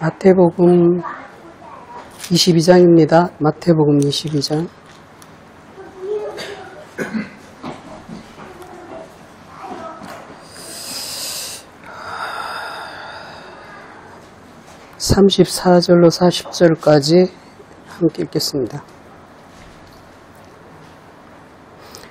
마태복음 22장입니다. 마태복음 22장. (34절로) (40절까지) 함께 읽겠습니다.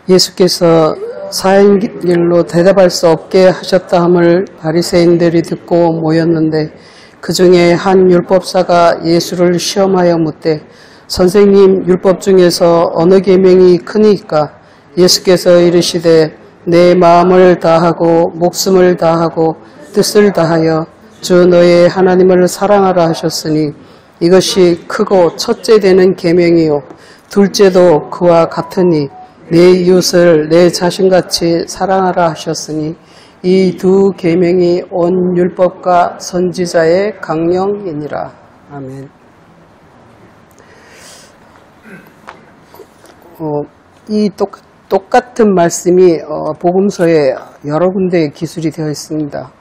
예수께서 사형길로 대답할 수 없게 하셨다 함을 바리새인들이 듣고 모였는데 그 중에 한 율법사가 예수를 시험하여 묻되 선생님, 율법 중에서 어느 계명이 크니까? 예수께서 이르시되 내 마음을 다하고 목숨을 다하고 뜻을 다하여 주 너의 하나님을 사랑하라 하셨으니 이것이 크고 첫째 되는 계명이요 둘째도 그와 같으니 내 이웃을 내 자신같이 사랑하라 하셨으니 이 두 계명이 온 율법과 선지자의 강령이니라. 아멘. 이 똑같은 말씀이 복음서에 여러 군데 기술이 되어 있습니다.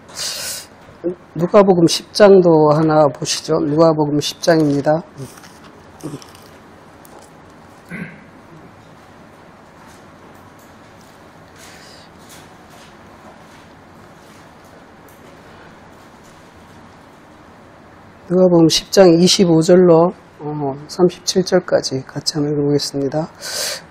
누가복음 10장도 하나 보시죠. 누가복음 10장입니다. 누가복음 10장 25절로 37절까지 같이 한번 읽어보겠습니다.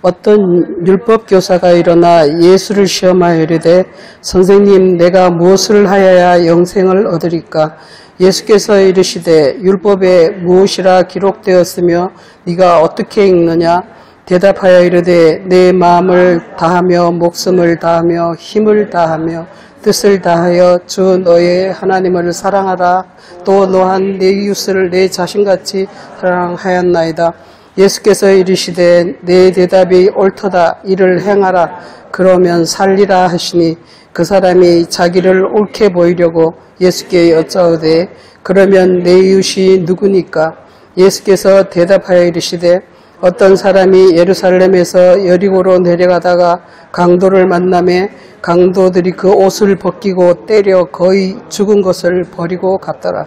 어떤 율법교사가 일어나 예수를 시험하여 이르되 선생님 내가 무엇을 하여야 영생을 얻으리까? 예수께서 이르시되 율법에 무엇이라 기록되었으며 네가 어떻게 읽느냐? 대답하여 이르되 내 마음을 다하며 목숨을 다하며 힘을 다하며 뜻을 다하여 주 너의 하나님을 사랑하라. 또 너한 내 이웃을 내 자신같이 사랑하였나이다. 예수께서 이르시되 내 대답이 옳도다. 이를 행하라. 그러면 살리라 하시니 그 사람이 자기를 옳게 보이려고 예수께 여짜오되 그러면 내 이웃이 누구니까? 예수께서 대답하여 이르시되 어떤 사람이 예루살렘에서 여리고로 내려가다가 강도를 만나매 강도들이 그 옷을 벗기고 때려 거의 죽은 것을 버리고 갔더라.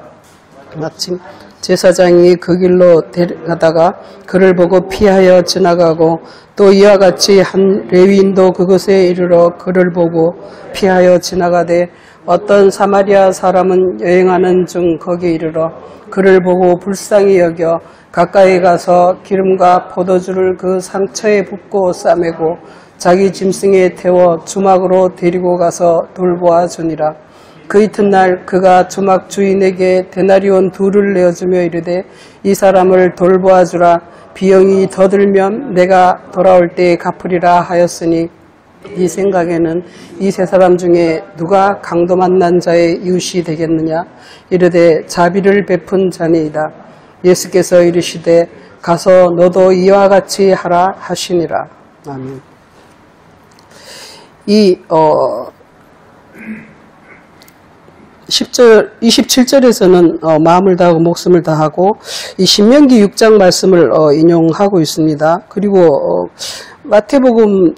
마침 제사장이 그 길로 가다가 그를 보고 피하여 지나가고 또 이와 같이 한 레위인도 그곳에 이르러 그를 보고 피하여 지나가되 어떤 사마리아 사람은 여행하는 중 거기에 이르러 그를 보고 불쌍히 여겨 가까이 가서 기름과 포도주를 그 상처에 붓고 싸매고 자기 짐승에 태워 주막으로 데리고 가서 돌보아 주니라. 그 이튿날 그가 주막 주인에게 데나리온 2를 내어주며 이르되 이 사람을 돌보아 주라. 비용이 더 들면 내가 돌아올 때에 갚으리라 하였으니 이 생각에는 이 세 사람 중에 누가 강도 만난 자의 이웃이 되겠느냐? 이르되 자비를 베푼 자니이다. 예수께서 이르시되 가서 너도 이와 같이 하라 하시니라. 아멘. 이 10절, 27절에서는 마음을 다하고 목숨을 다하고 이 신명기 6장 말씀을 인용하고 있습니다. 그리고 마태복음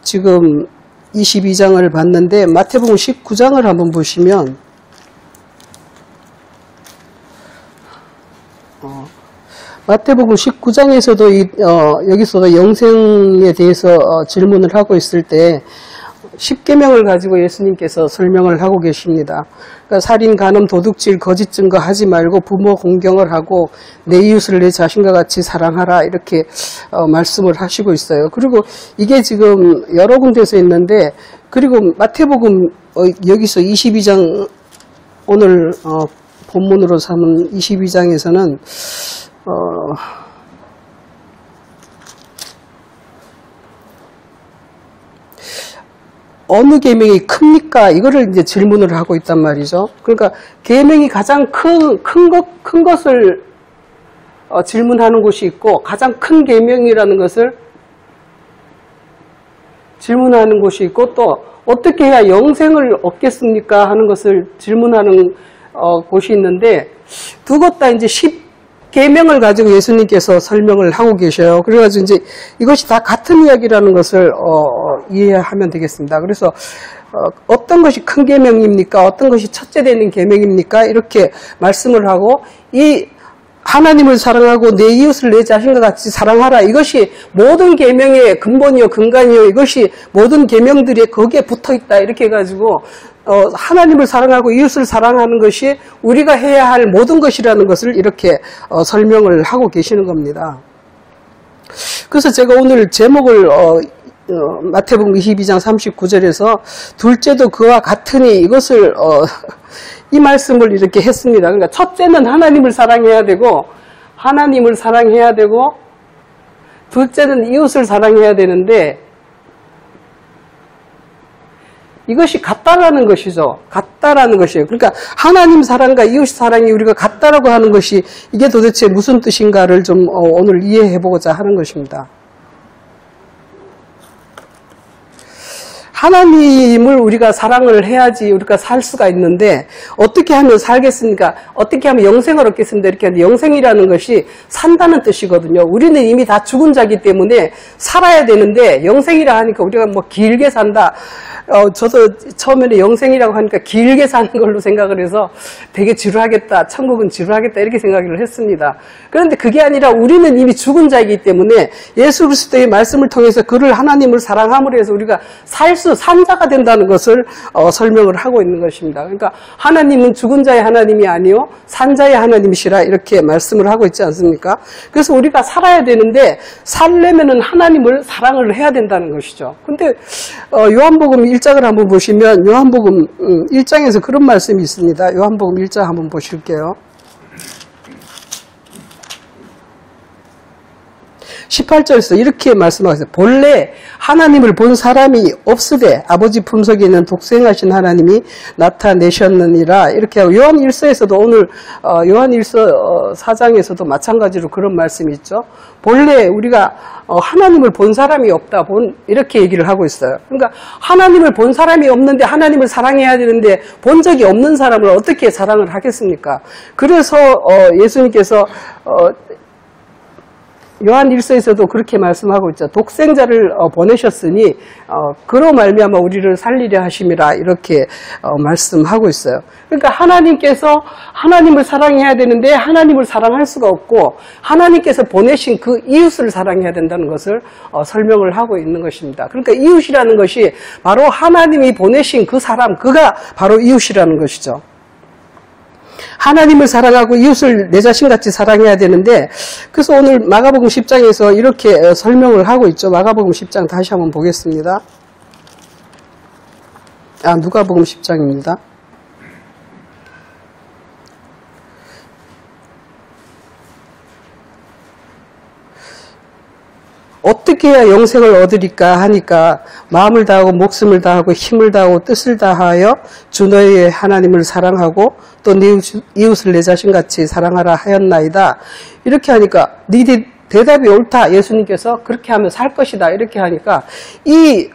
지금 22장을 봤는데 마태복음 19장을 한번 보시면 마태복음 19장에서도 여기서도 영생에 대해서 질문을 하고 있을 때 10계명을 가지고 예수님께서 설명을 하고 계십니다. 그러니까 살인, 간음, 도둑질, 거짓 증거 하지 말고 부모 공경을 하고 내 이웃을 내 자신과 같이 사랑하라 이렇게 말씀을 하시고 있어요. 그리고 이게 지금 여러 군데서 있는데 그리고 마태복음 여기서 22장 오늘 본문으로 삼은 22장에서는 어느 계명이 큽니까? 이거를 이제 질문을 하고 있단 말이죠. 그러니까 계명이 가장 큰 것을 질문하는 곳이 있고 가장 큰 계명이라는 것을 질문하는 곳이 있고 또 어떻게 해야 영생을 얻겠습니까? 하는 것을 질문하는 곳이 있는데 두 것 다 이제 계명을 가지고 예수님께서 설명을 하고 계셔요. 그래가지고 이제 이것이 다 같은 이야기라는 것을 이해하면 되겠습니다. 그래서 어떤 것이 큰 계명입니까? 어떤 것이 첫째 되는 계명입니까? 이렇게 말씀을 하고 이 하나님을 사랑하고 내 이웃을 내 자신과 같이 사랑하라. 이것이 모든 계명의 근본이요 근간이요. 이것이 모든 계명들이 거기에 붙어있다. 이렇게 해가지고 하나님을 사랑하고 이웃을 사랑하는 것이 우리가 해야 할 모든 것이라는 것을 이렇게 설명을 하고 계시는 겁니다. 그래서 제가 오늘 제목을 마태복음 22장 39절에서 둘째도 그와 같으니 이것을 이 말씀을 이렇게 했습니다. 그러니까 첫째는 하나님을 사랑해야 되고 둘째는 이웃을 사랑해야 되는데 이것이 같다라는 것이죠. 같다라는 것이에요. 그러니까 하나님 사랑과 이웃 사랑이 우리가 같다라고 하는 것이 이게 도대체 무슨 뜻인가를 좀 오늘 이해해보고자 하는 것입니다. 하나님을 우리가 사랑을 해야지 우리가 살 수가 있는데 어떻게 하면 살겠습니까? 어떻게 하면 영생을 얻겠습니까? 이렇게 하는데 영생이라는 것이 산다는 뜻이거든요. 우리는 이미 다 죽은 자이기 때문에 살아야 되는데 영생이라 하니까 우리가 뭐 길게 산다. 저도 처음에는 영생이라고 하니까 길게 사는 걸로 생각을 해서 되게 지루하겠다. 천국은 지루하겠다. 이렇게 생각을 했습니다. 그런데 그게 아니라 우리는 이미 죽은 자이기 때문에 예수 그리스도의 말씀을 통해서 그를 하나님을 사랑함으로 해서 우리가 산자가 된다는 것을 설명을 하고 있는 것입니다. 그러니까 하나님은 죽은 자의 하나님이 아니요 산자의 하나님이시라 이렇게 말씀을 하고 있지 않습니까? 그래서 우리가 살아야 되는데 살려면은 하나님을 사랑을 해야 된다는 것이죠. 근데 요한복음 1장을 한번 보시면 요한복음 1장에서 그런 말씀이 있습니다. 요한복음 1장 한번 보실게요. 18절에서 이렇게 말씀하셨어요. 본래 하나님을 본 사람이 없으되 아버지 품속에 있는 독생하신 하나님이 나타내셨느니라. 이렇게 하고 요한 1서에서도 오늘 요한 1서 4장에서도 마찬가지로 그런 말씀이 있죠. 본래 우리가 하나님을 본 사람이 없다. 이렇게 얘기를 하고 있어요. 그러니까 하나님을 본 사람이 없는데 하나님을 사랑해야 되는데 본 적이 없는 사람을 어떻게 사랑을 하겠습니까? 그래서 예수님께서 요한 1서에서도 그렇게 말씀하고 있죠. 독생자를 보내셨으니 그로 말미암아 우리를 살리려 하심이라 이렇게 말씀하고 있어요. 그러니까 하나님께서 하나님을 사랑해야 되는데 하나님을 사랑할 수가 없고 하나님께서 보내신 그 이웃을 사랑해야 된다는 것을 설명을 하고 있는 것입니다. 그러니까 이웃이라는 것이 바로 하나님이 보내신 그 사람, 그가 바로 이웃이라는 것이죠. 하나님을 사랑하고 이웃을 내 자신같이 사랑해야 되는데 그래서 오늘 마가복음 10장에서 이렇게 설명을 하고 있죠. 마가복음 10장 다시 한번 보겠습니다. 누가복음 10장입니다. 어떻게 해야 영생을 얻으리까 하니까 마음을 다하고 목숨을 다하고 힘을 다하고 뜻을 다하여 주 너희의 하나님을 사랑하고 또 네 이웃을 내 자신같이 사랑하라 하였나이다. 이렇게 하니까 네 대답이 옳다. 예수님께서 그렇게 하면 살 것이다. 이렇게 하니까 이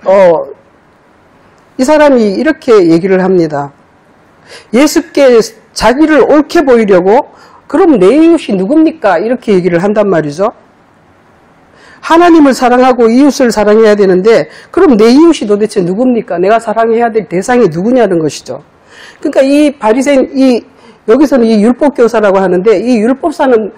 사람이 이렇게 얘기를 합니다. 예수께 자기를 옳게 보이려고 그럼 내 이웃이 누굽니까? 이렇게 얘기를 한단 말이죠. 하나님을 사랑하고 이웃을 사랑해야 되는데 그럼 내 이웃이 도대체 누굽니까? 내가 사랑해야 될 대상이 누구냐는 것이죠. 그러니까 이 바리새인 여기서는 이 율법교사라고 하는데 이 율법사는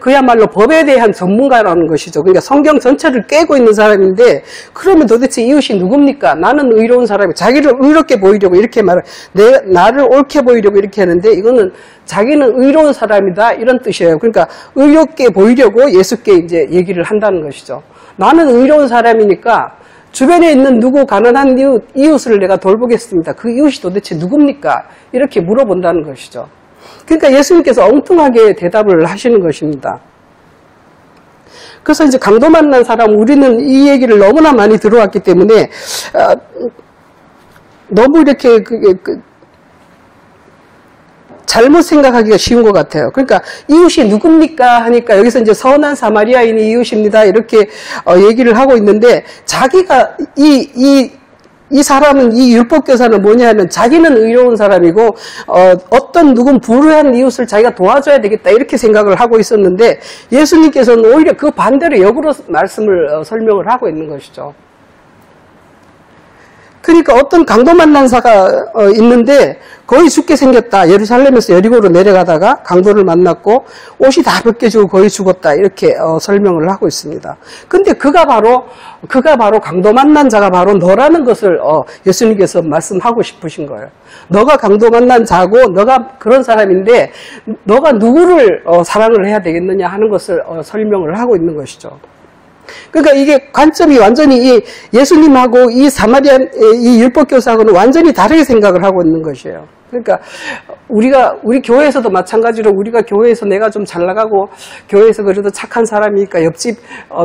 그야말로 법에 대한 전문가라는 것이죠. 그러니까 성경 전체를 깨고 있는 사람인데 그러면 도대체 이웃이 누굽니까? 나는 의로운 사람이 자기를 의롭게 보이려고 이렇게 나를 옳게 보이려고 이렇게 하는데 이거는 자기는 의로운 사람이다 이런 뜻이에요. 그러니까 의롭게 보이려고 예수께 이제 얘기를 한다는 것이죠. 나는 의로운 사람이니까 주변에 있는 누구 가난한 이웃을 내가 돌보겠습니다. 그 이웃이 도대체 누굽니까? 이렇게 물어본다는 것이죠. 그러니까 예수님께서 엉뚱하게 대답을 하시는 것입니다. 그래서 이제 강도 만난 사람, 우리는 이 얘기를 너무나 많이 들어왔기 때문에 너무 이렇게 잘못 생각하기가 쉬운 것 같아요. 그러니까 이웃이 누굽니까 하니까 여기서 이제 선한 사마리아인이 이웃입니다. 이렇게 얘기를 하고 있는데 자기가 이 이 사람은, 이 율법교사는 뭐냐 하면 자기는 의로운 사람이고 어떤 누군 불우한 이웃을 자기가 도와줘야 되겠다 이렇게 생각을 하고 있었는데 예수님께서는 오히려 그 반대로 역으로 말씀을 설명을 하고 있는 것이죠. 그러니까 어떤 강도 만난 자가 있는데 거의 죽게 생겼다. 예루살렘에서 여리고로 내려가다가 강도를 만났고 옷이 다 벗겨지고 거의 죽었다. 이렇게 설명을 하고 있습니다. 근데 그가 바로 강도 만난 자가 바로 너라는 것을 예수님께서 말씀하고 싶으신 거예요. 너가 강도 만난 자고 너가 그런 사람인데 너가 누구를 사랑을 해야 되겠느냐 하는 것을 설명을 하고 있는 것이죠. 그러니까 이게 관점이 완전히 이 예수님하고 이 사마리안, 이 율법교사하고는 완전히 다르게 생각을 하고 있는 것이에요. 그러니까 우리 교회에서도 마찬가지로 우리가 교회에서 내가 좀 잘 나가고 교회에서 그래도 착한 사람이니까 옆집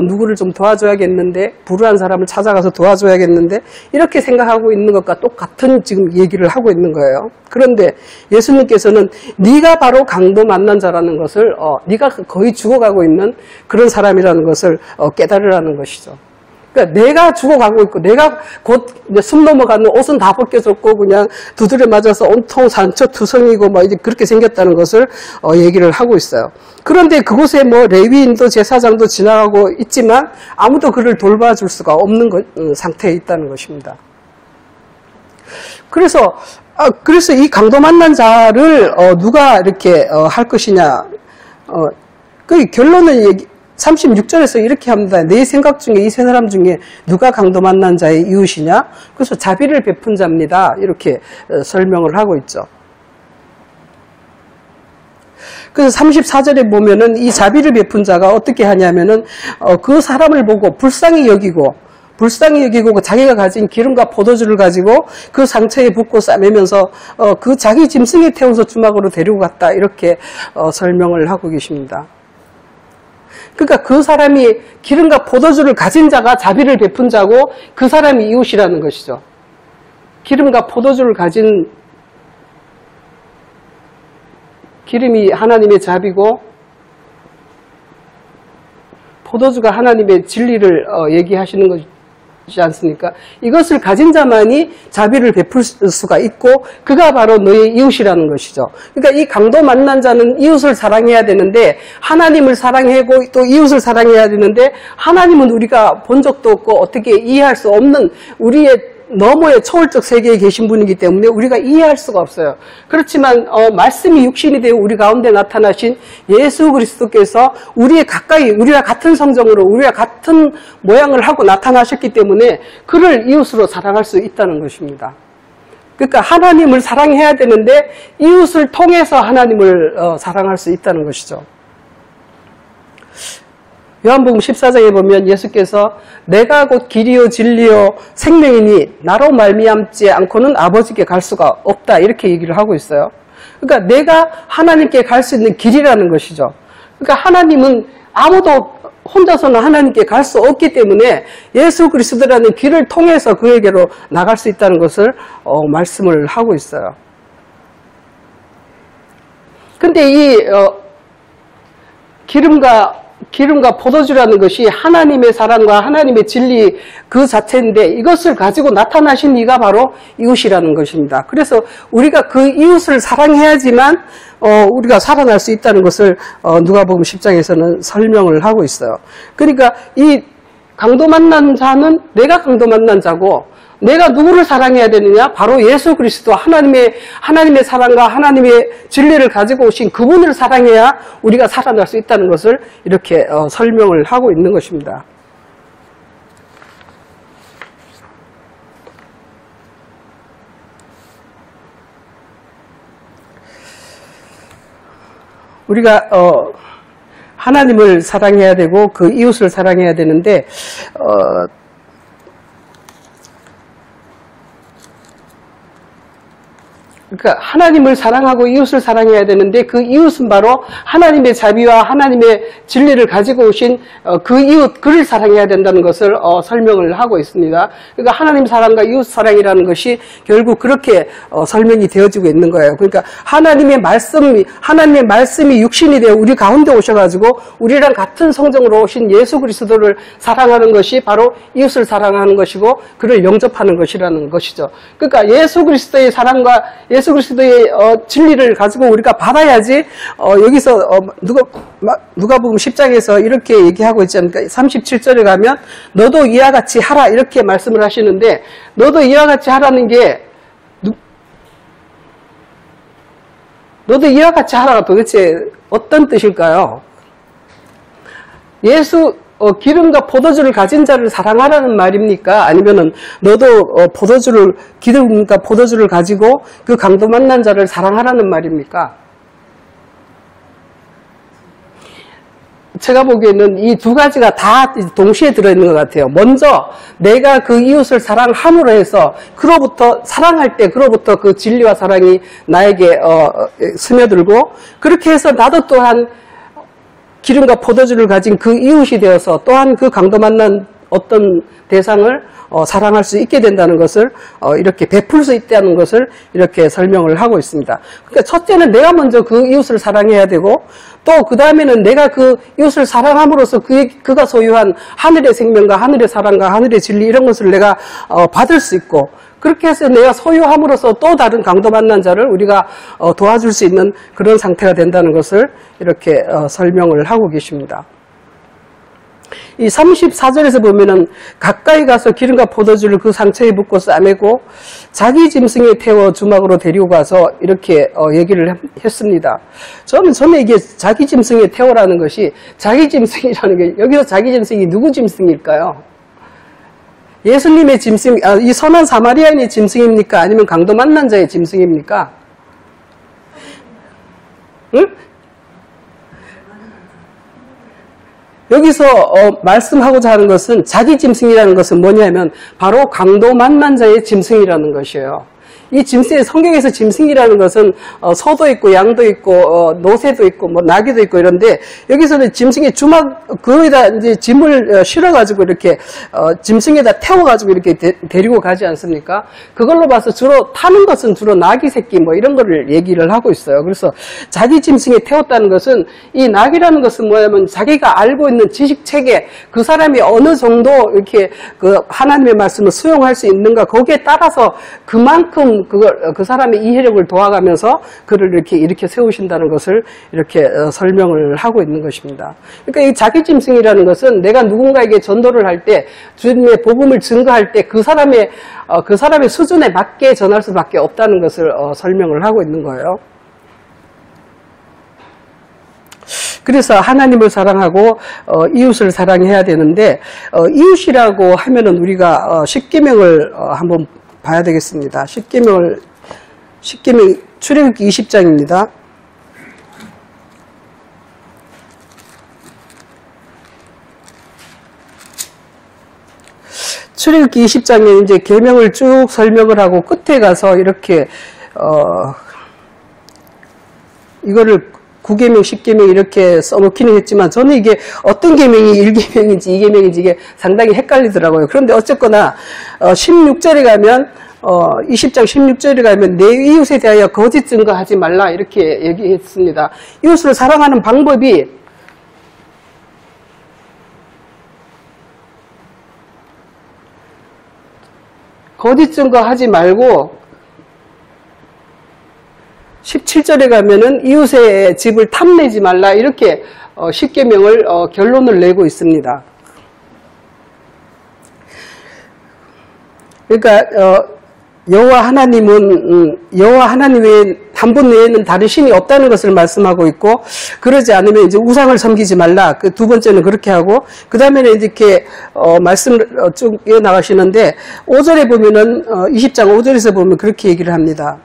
누구를 좀 도와줘야겠는데 불우한 사람을 찾아가서 도와줘야겠는데 이렇게 생각하고 있는 것과 똑같은 지금 얘기를 하고 있는 거예요. 그런데 예수님께서는 네가 바로 강도 만난 자라는 것을 네가 거의 죽어가고 있는 그런 사람이라는 것을 깨달으라는 것이죠. 그러니까 내가 죽어가고 있고 내가 곧 이제 숨 넘어가는 옷은 다 벗겨졌고 그냥 두드려 맞아서 온통 상처투성이고 막 이제 그렇게 생겼다는 것을 얘기를 하고 있어요. 그런데 그곳에 뭐 레위인도 제사장도 지나가고 있지만 아무도 그를 돌봐줄 수가 없는 상태에 있다는 것입니다. 그래서 이 강도 만난 자를 누가 이렇게 할 것이냐? 그 결론은 36절에서 이렇게 합니다. 내 생각 중에 이 세 사람 중에 누가 강도 만난 자의 이웃이냐? 그래서 자비를 베푼 자입니다. 이렇게 설명을 하고 있죠. 그래서 34절에 보면은 이 자비를 베푼 자가 어떻게 하냐면은 그 사람을 보고 불쌍히 여기고 자기가 가진 기름과 포도주를 가지고 그 상처에 붓고 싸매면서 그 자기 짐승에 태워서 주막으로 데리고 갔다. 이렇게 설명을 하고 계십니다. 그러니까 그 사람이 기름과 포도주를 가진 자가 자비를 베푼 자고 그 사람이 이웃이라는 것이죠. 기름과 포도주를 가진 기름이 하나님의 자비고 포도주가 하나님의 진리를 얘기하시는 것이지 않습니까? 이것을 가진 자만이 자비를 베풀 수가 있고 그가 바로 너의 이웃이라는 것이죠. 그러니까 이 강도 만난 자는 이웃을 사랑해야 되는데 하나님을 사랑하고 또 이웃을 사랑해야 되는데 하나님은 우리가 본 적도 없고 어떻게 이해할 수 없는 우리의 너머의 초월적 세계에 계신 분이기 때문에 우리가 이해할 수가 없어요. 그렇지만 말씀이 육신이 되어 우리 가운데 나타나신 예수 그리스도께서 우리와 같은 성정으로 우리와 같은 모양을 하고 나타나셨기 때문에 그를 이웃으로 사랑할 수 있다는 것입니다. 그러니까 하나님을 사랑해야 되는데 이웃을 통해서 하나님을 사랑할 수 있다는 것이죠. 요한복음 14장에 보면 예수께서 내가 곧 길이요 진리요 생명이니 나로 말미암지 않고는 아버지께 갈 수가 없다 이렇게 얘기를 하고 있어요. 그러니까 내가 하나님께 갈 수 있는 길이라는 것이죠. 그러니까 하나님은 아무도 혼자서는 하나님께 갈 수 없기 때문에 예수 그리스도라는 길을 통해서 그에게로 나갈 수 있다는 것을 말씀을 하고 있어요. 근데 이 기름과 포도주라는 것이 하나님의 사랑과 하나님의 진리 그 자체인데 이것을 가지고 나타나신 이가 바로 이웃이라는 것입니다. 그래서 우리가 그 이웃을 사랑해야지만 우리가 살아날 수 있다는 것을 누가복음 10장에서는 설명을 하고 있어요. 그러니까 이 강도 만난 자는 내가 강도 만난 자고 내가 누구를 사랑해야 되느냐? 바로 예수 그리스도 하나님의 사랑과 하나님의 진리를 가지고 오신 그분을 사랑해야 우리가 살아날 수 있다는 것을 이렇게 설명을 하고 있는 것입니다. 우리가 하나님을 사랑해야 되고 그 이웃을 사랑해야 되는데 그러니까 하나님을 사랑하고 이웃을 사랑해야 되는데 그 이웃은 바로 하나님의 자비와 하나님의 진리를 가지고 오신 그 이웃, 그를 사랑해야 된다는 것을 설명을 하고 있습니다. 그러니까 하나님 사랑과 이웃 사랑이라는 것이 결국 그렇게 설명이 되어지고 있는 거예요. 그러니까 하나님의 말씀이 육신이 되어 우리 가운데 오셔가지고 우리랑 같은 성정으로 오신 예수 그리스도를 사랑하는 것이 바로 이웃을 사랑하는 것이고 그를 영접하는 것이라는 것이죠. 그러니까 예수 그리스도의 사랑과 예수 그리스도의 진리를 가지고 우리가 받아야지 여기서 누가복음 10장에서 이렇게 얘기하고 있지 않습니까? 37절에 가면 너도 이와 같이 하라 이렇게 말씀을 하시는데 너도 이와 같이 하라는 게 너도 이와 같이 하라가 도대체 어떤 뜻일까요? 기름과 포도주를 가진 자를 사랑하라는 말입니까? 아니면은 너도 기름과 포도주를 가지고 그 강도 만난 자를 사랑하라는 말입니까? 제가 보기에는 이 두 가지가 다 동시에 들어있는 것 같아요. 먼저 내가 그 이웃을 사랑함으로 해서 사랑할 때 그로부터 그 진리와 사랑이 나에게 스며들고 그렇게 해서 나도 또한 기름과 포도주를 가진 그 이웃이 되어서 또한 그 강도 만난 어떤 대상을 사랑할 수 있게 된다는 것을 이렇게 베풀 수 있다는 것을 이렇게 설명을 하고 있습니다. 그러니까 첫째는 내가 먼저 그 이웃을 사랑해야 되고 또 그 다음에는 내가 그 이웃을 사랑함으로써 그가 소유한 하늘의 생명과 하늘의 사랑과 하늘의 진리 이런 것을 내가 받을 수 있고 그렇게 해서 내가 소유함으로써 또 다른 강도 만난 자를 우리가 도와줄 수 있는 그런 상태가 된다는 것을 이렇게 설명을 하고 계십니다. 이 34절에서 보면은 가까이 가서 기름과 포도주를 그 상처에 붓고 싸매고 자기 짐승에 태워 주막으로 데리고 가서 이렇게 얘기를 했습니다. 저는 이게 자기 짐승에 태워라는 것이 자기 짐승이라는 게 여기서 자기 짐승이 누구 짐승일까요? 예수님의 짐승, 이 선한 사마리아인의 짐승입니까? 아니면 강도 만난 자의 짐승입니까? 응? 여기서 말씀하고자 하는 것은 자기 짐승이라는 것은 뭐냐면 바로 강도 만난 자의 짐승이라는 것이에요. 이 짐승의 성경에서 짐승이라는 것은 소도 있고 양도 있고 노새도 있고 뭐 나귀도 있고 이런데 여기서는 짐승의 주막 그거에다 이제 짐을 실어가지고 이렇게 짐승에다 태워가지고 이렇게 데리고 가지 않습니까? 그걸로 봐서 주로 타는 것은 주로 나귀 새끼 뭐 이런 거를 얘기를 하고 있어요. 그래서 자기 짐승에 태웠다는 것은 이 나귀라는 것은 뭐냐면 자기가 알고 있는 지식 체계 그 사람이 어느 정도 이렇게 그 하나님의 말씀을 수용할 수 있는가 거기에 따라서 그만큼 그 사람의 이해력을 도와가면서 그를 이렇게 세우신다는 것을 이렇게 설명을 하고 있는 것입니다. 그러니까 이 자기 짐승이라는 것은 내가 누군가에게 전도를 할 때 주님의 복음을 증거할 때 그 사람의 수준에 맞게 전할 수밖에 없다는 것을 설명을 하고 있는 거예요. 그래서 하나님을 사랑하고 이웃을 사랑해야 되는데 이웃이라고 하면은 우리가 십계명을 한번 봐야 되겠습니다. 십계명 출애굽기 20장입니다. 출애굽기 20장에 이제 계명을 쭉 설명을 하고 끝에 가서 이렇게 이거를 9계명, 10계명 이렇게 써놓기는 했지만 저는 이게 어떤 계명이 1계명인지 2계명인지 이게 상당히 헷갈리더라고요. 그런데 어쨌거나 16절에 가면 20장 16절에 가면 내 이웃에 대하여 거짓 증거하지 말라 이렇게 얘기했습니다. 이웃을 사랑하는 방법이 거짓 증거하지 말고 17절에 가면은 이웃의 집을 탐내지 말라 이렇게 십계명을 결론을 내고 있습니다. 그러니까 여호와 하나님 외에 한 분 외에는 다른 신이 없다는 것을 말씀하고 있고 그러지 않으면 이제 우상을 섬기지 말라. 그 두 번째는 그렇게 하고 그 다음에는 이렇게 말씀을 쭉 이어 나가시는데 5절에 보면은 20장 5절에서 보면 그렇게 얘기를 합니다.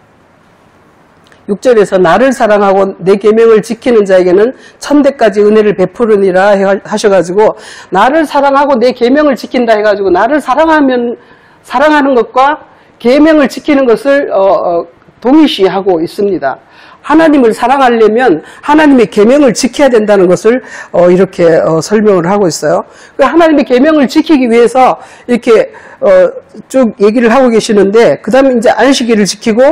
6절에서 나를 사랑하고 내 계명을 지키는 자에게는 천대까지 은혜를 베푸르니라 하셔가지고 나를 사랑하고 내 계명을 지킨다 해가지고 나를 사랑하는 것과 계명을 지키는 것을 동일시하고 있습니다. 하나님을 사랑하려면 하나님의 계명을 지켜야 된다는 것을 이렇게 설명을 하고 있어요. 하나님의 계명을 지키기 위해서 이렇게 쭉 얘기를 하고 계시는데, 그 다음에 이제 안식일을 지키고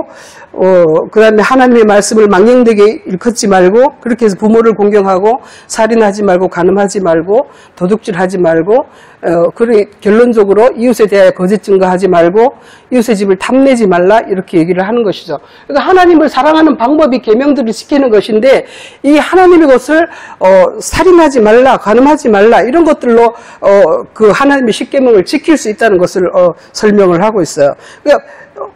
그 다음에 하나님의 말씀을 망령되게 일컫지 말고, 그렇게 해서 부모를 공경하고, 살인하지 말고, 간음하지 말고, 도둑질하지 말고, 결론적으로 이웃에 대하여 거짓 증거하지 말고, 이웃의 집을 탐내지 말라, 이렇게 얘기를 하는 것이죠. 그러니까 하나님을 사랑하는 방법이 계명들을 지키는 것인데, 이 하나님의 것을 살인하지 말라, 간음하지 말라, 이런 것들로 그 하나님의 십계명을 지킬 수 있다는 것을 설명을 하고 있어요. 그러니까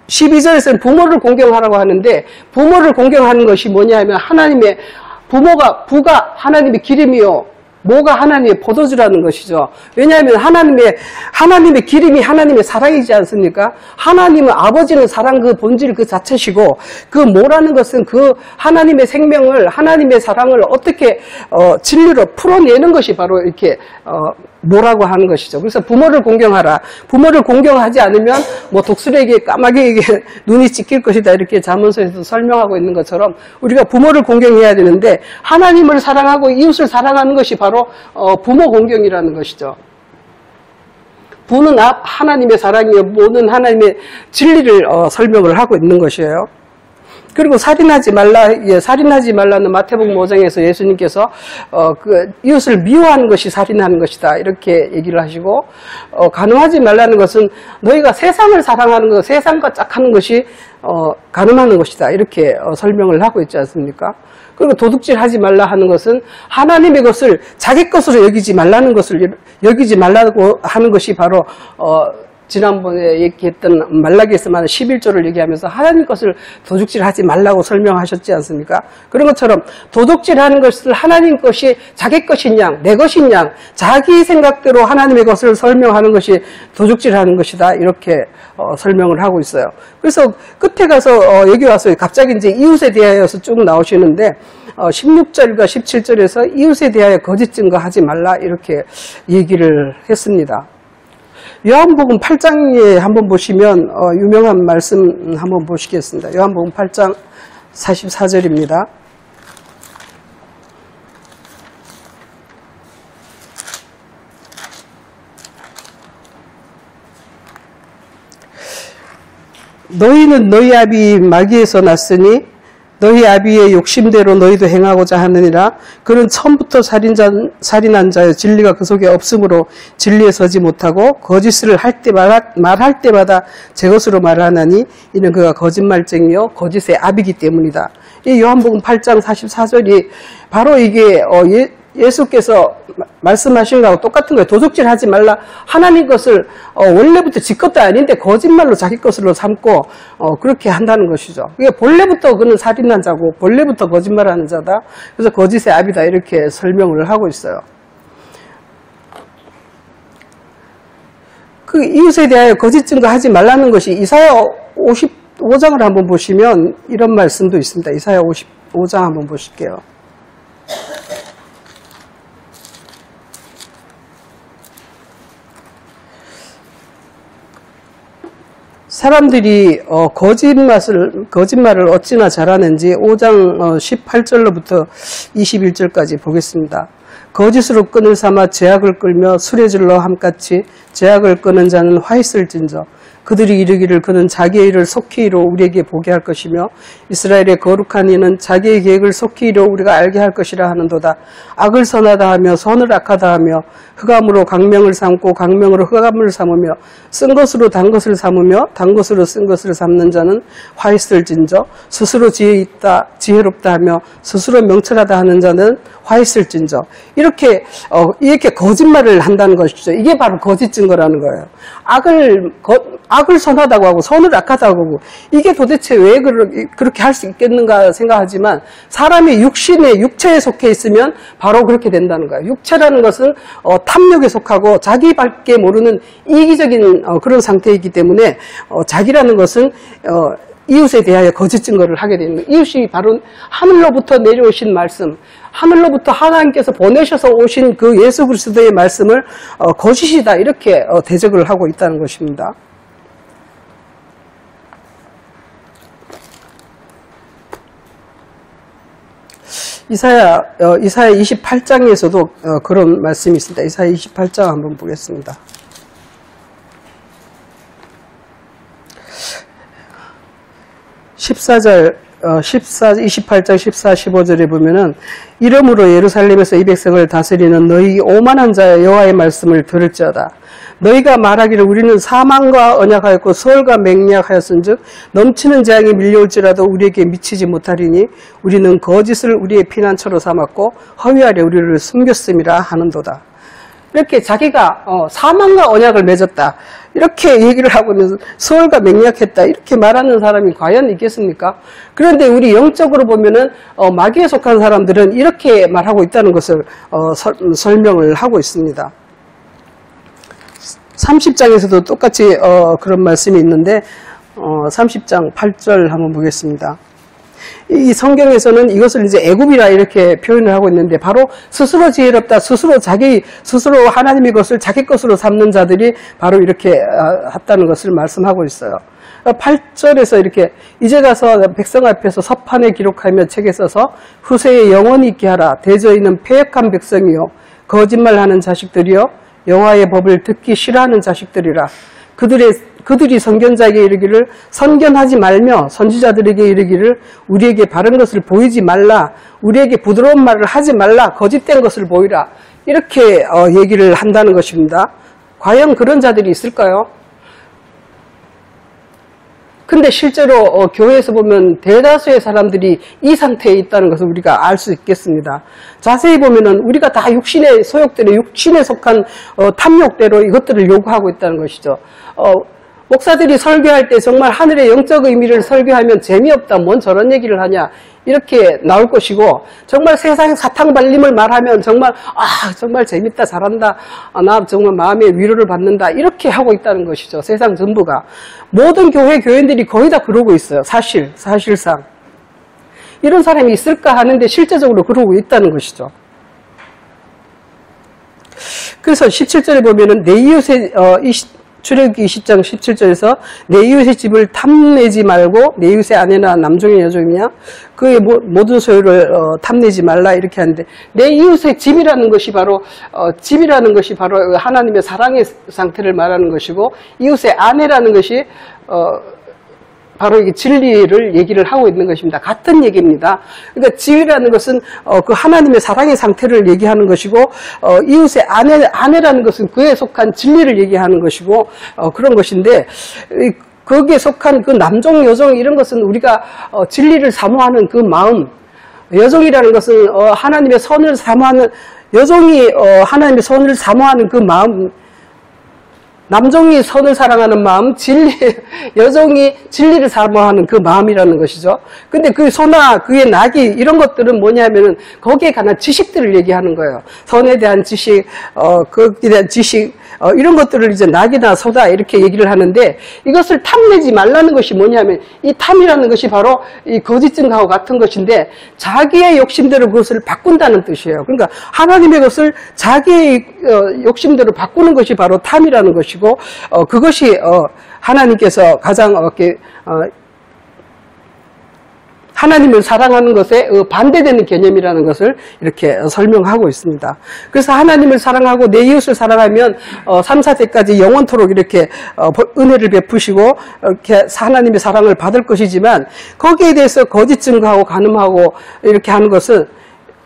12절에서는 부모를 공경하라고 하는데, 부모를 공경하는 것이 뭐냐 하면, 부가 하나님의 기름이요, 모가 하나님의 포도주라는 것이죠. 왜냐하면 하나님의 기름이 하나님의 사랑이지 않습니까? 하나님은, 아버지는 사랑 그 본질 그 자체시고, 그 모라는 것은 그 하나님의 생명을, 하나님의 사랑을 어떻게 진리로 풀어내는 것이 바로 이렇게 뭐라고 하는 것이죠. 그래서 부모를 공경하라. 부모를 공경하지 않으면 독수리에게 까마귀에게 눈이 찍힐 것이다, 이렇게 잠언서에서 설명하고 있는 것처럼 우리가 부모를 공경해야 되는데, 하나님을 사랑하고 이웃을 사랑하는 것이 바로 부모 공경이라는 것이죠. 부는 하나님의 사랑이요, 모는 하나님의 진리를 설명을 하고 있는 것이에요. 그리고 살인하지 말라는 마태복음 5장에서 예수님께서 이웃을 미워하는 것이 살인하는 것이다, 이렇게 얘기를 하시고, 간음하지 말라는 것은 너희가 세상을 사랑하는 것, 세상과 짝하는 것이 간음하는 것이다, 이렇게 설명을 하고 있지 않습니까? 그리고 도둑질하지 말라 하는 것은 하나님의 것을 자기 것으로 여기지 말라고 하는 것이 바로 지난번에 얘기했던 말라기에서 말하는 11조를 얘기하면서 하나님 것을 도둑질하지 말라고 설명하셨지 않습니까? 그런 것처럼 도둑질하는 것을 하나님 것이 자기 것이냐, 내 것이냐, 자기 생각대로 하나님의 것을 설명하는 것이 도둑질하는 것이다, 이렇게 설명을 하고 있어요. 그래서 끝에 가서 여기 와서 갑자기 이제 이웃에 대하여서 쭉 나오시는데, 16절과 17절에서 이웃에 대하여 거짓 증거하지 말라, 이렇게 얘기를 했습니다. 요한복음 8장에 한번 보시면 유명한 말씀 한번 보시겠습니다. 요한복음 8장 44절입니다. 너희는 너희 아비 마귀에서 났으니 너희 아비의 욕심대로 너희도 행하고자 하느니라. 그는 처음부터 살인한 자여 진리가 그 속에 없으므로 진리에 서지 못하고 거짓을 말할 때마다 제 것으로 말하나니 이는 그가 거짓말쟁이요 거짓의 아비이기 때문이다. 이 요한복음 8장 44절이 바로 이게 예수께서 말씀하신 거하고 똑같은 거예요. 도둑질하지 말라. 하나님 것을 원래부터 지 것도 아닌데 거짓말로 자기 것으로 삼고 그렇게 한다는 것이죠. 그게 본래부터 그는 살인한 자고 본래부터 거짓말하는 자다. 그래서 거짓의 아비다, 이렇게 설명을 하고 있어요. 그 이웃에 대하여 거짓 증거하지 말라는 것이 이사야 55장을 한번 보시면 이런 말씀도 있습니다. 이사야 55장 한번 보실게요. 사람들이 거짓말을 어찌나 잘하는지 5장 18절로부터 21절까지 보겠습니다. 거짓으로 끈을 삼아 죄악을 끌며 술에 질러 함같이 죄악을 끄는 자는 화 있을진저. 그들이 이르기를 그는 자기의 일을 속히 이루 우리에게 보게 할 것이며 이스라엘의 거룩한 이는 자기의 계획을 속히 이루 우리가 알게 할 것이라 하는도다. 악을 선하다 하며 선을 악하다 하며 흑암으로 강명을 삼고 강명으로 흑암을 삼으며 쓴 것으로 단 것을 삼으며 단 것으로 쓴 것을 삼는 자는 화 있을진저. 스스로 지혜롭다 하며 스스로 명철하다 하는 자는 화 있을진저. 이렇게 거짓말을 한다는 것이죠. 이게 바로 거짓 증거라는 거예요. 악을 선하다고 하고 선을 악하다고 하고 이게 도대체 왜 그렇게 할 수 있겠는가 생각하지만 사람이 육체에 속해 있으면 바로 그렇게 된다는 거예요. 육체라는 것은 탐욕에 속하고 자기밖에 모르는 이기적인 그런 상태이기 때문에 자기라는 것은 이웃에 대하여 거짓 증거를 하게 되는 거예요. 이웃이 바로 하늘로부터 내려오신 말씀, 하늘로부터 하나님께서 보내셔서 오신 그 예수 그리스도의 말씀을 거짓이다, 이렇게 대적을 하고 있다는 것입니다. 이사야 28장에서도 그런 말씀이 있습니다. 이사야 28장 한번 보겠습니다. 28장 14, 15절에 보면은 이름으로 예루살렘에서 이 백성을 다스리는 너희 오만한 자여 여호와의 말씀을 들을지어다. 너희가 말하기를 우리는 사망과 언약하였고 수월과 맹약하였은즉 넘치는 재앙이 밀려올지라도 우리에게 미치지 못하리니 우리는 거짓을 우리의 피난처로 삼았고 허위 아래 우리를 숨겼음이라 하는도다. 이렇게 자기가 사망과 언약을 맺었다 이렇게 얘기를 하고 있는 수월과 맹약했다 이렇게 말하는 사람이 과연 있겠습니까? 그런데 우리 영적으로 보면은 마귀에 속한 사람들은 이렇게 말하고 있다는 것을 설명을 하고 있습니다. 30장에서도 똑같이 그런 말씀이 있는데 30장 8절 한번 보겠습니다. 이 성경에서는 이것을 이제 애굽이라 이렇게 표현을 하고 있는데 바로 스스로 지혜롭다, 스스로 하나님의 것을 자기 것으로 삼는 자들이 바로 이렇게 했다는 것을 말씀하고 있어요. 8절에서 이렇게 이제 가서 백성 앞에서 서판에 기록하며 책에 써서 후세에 영원히 있게 하라. 대저희는 패역한 백성이요 거짓말하는 자식들이요 여호와의 법을 듣기 싫어하는 자식들이라. 그들이 선견자에게 이르기를 선견하지 말며 선지자들에게 이르기를 우리에게 바른 것을 보이지 말라. 우리에게 부드러운 말을 하지 말라. 거짓된 것을 보이라. 이렇게 얘기를 한다는 것입니다. 과연 그런 자들이 있을까요? 근데 실제로 교회에서 보면 대다수의 사람들이 이 상태에 있다는 것을 우리가 알 수 있겠습니다. 자세히 보면은 우리가 다 육신의 소욕대로 육신에 속한 탐욕대로 이것들을 요구하고 있다는 것이죠. 목사들이 설교할 때 정말 하늘의 영적 의미를 설교하면 재미없다, 뭔 저런 얘기를 하냐 이렇게 나올 것이고 정말 세상 사탕 발림을 말하면 정말 정말 재밌다, 잘한다, 나 정말 마음의 위로를 받는다 이렇게 하고 있다는 것이죠. 세상 전부가. 모든 교회인들이 거의 다 그러고 있어요. 사실상 이런 사람이 있을까 하는데 실제적으로 그러고 있다는 것이죠. 그래서 17절에 보면은 내 이웃의 출애굽기 20장 17절에서 내 이웃의 집을 탐내지 말고 내 이웃의 아내나 남종의 여종이냐 그의 모든 소유를 탐내지 말라 이렇게 하는데 내 이웃의 집이라는 것이 바로 하나님의 사랑의 상태를 말하는 것이고 이웃의 아내라는 것이 바로 이 진리를 얘기를 하고 있는 것입니다. 같은 얘기입니다. 그러니까 지위라는 것은 그 하나님의 사랑의 상태를 얘기하는 것이고 이웃의 아내라는 것은 그에 속한 진리를 얘기하는 것이고 그런 것인데 거기에 속한 그 남종, 여종 이런 것은 우리가 진리를 사모하는 그 마음, 여종이라는 것은 하나님의 선을 사모하는 여종이 하나님의 선을 사모하는 그 마음, 남종이 선을 사랑하는 마음, 여종이 진리를 사모하는 그 마음이라는 것이죠. 근데 그 소나 그의 낙이 이런 것들은 뭐냐면은 거기에 관한 지식들을 얘기하는 거예요. 선에 대한 지식, 거기에 대한 지식, 이런 것들을 이제 낙이나 소다 이렇게 얘기를 하는데 이것을 탐내지 말라는 것이 뭐냐면 이 탐이라는 것이 바로 이 거짓 증거하고 같은 것인데 자기의 욕심대로 그것을 바꾼다는 뜻이에요. 그러니까 하나님의 것을 자기의 욕심대로 바꾸는 것이 바로 탐이라는 것이고 그것이 하나님께서 가장 하나님을 사랑하는 것에 반대되는 개념이라는 것을 이렇게 설명하고 있습니다. 그래서 하나님을 사랑하고 내 이웃을 사랑하면 3, 4대까지 영원토록 이렇게 은혜를 베푸시고 이렇게 하나님의 사랑을 받을 것이지만 거기에 대해서 거짓 증거하고 간음하고 이렇게 하는 것은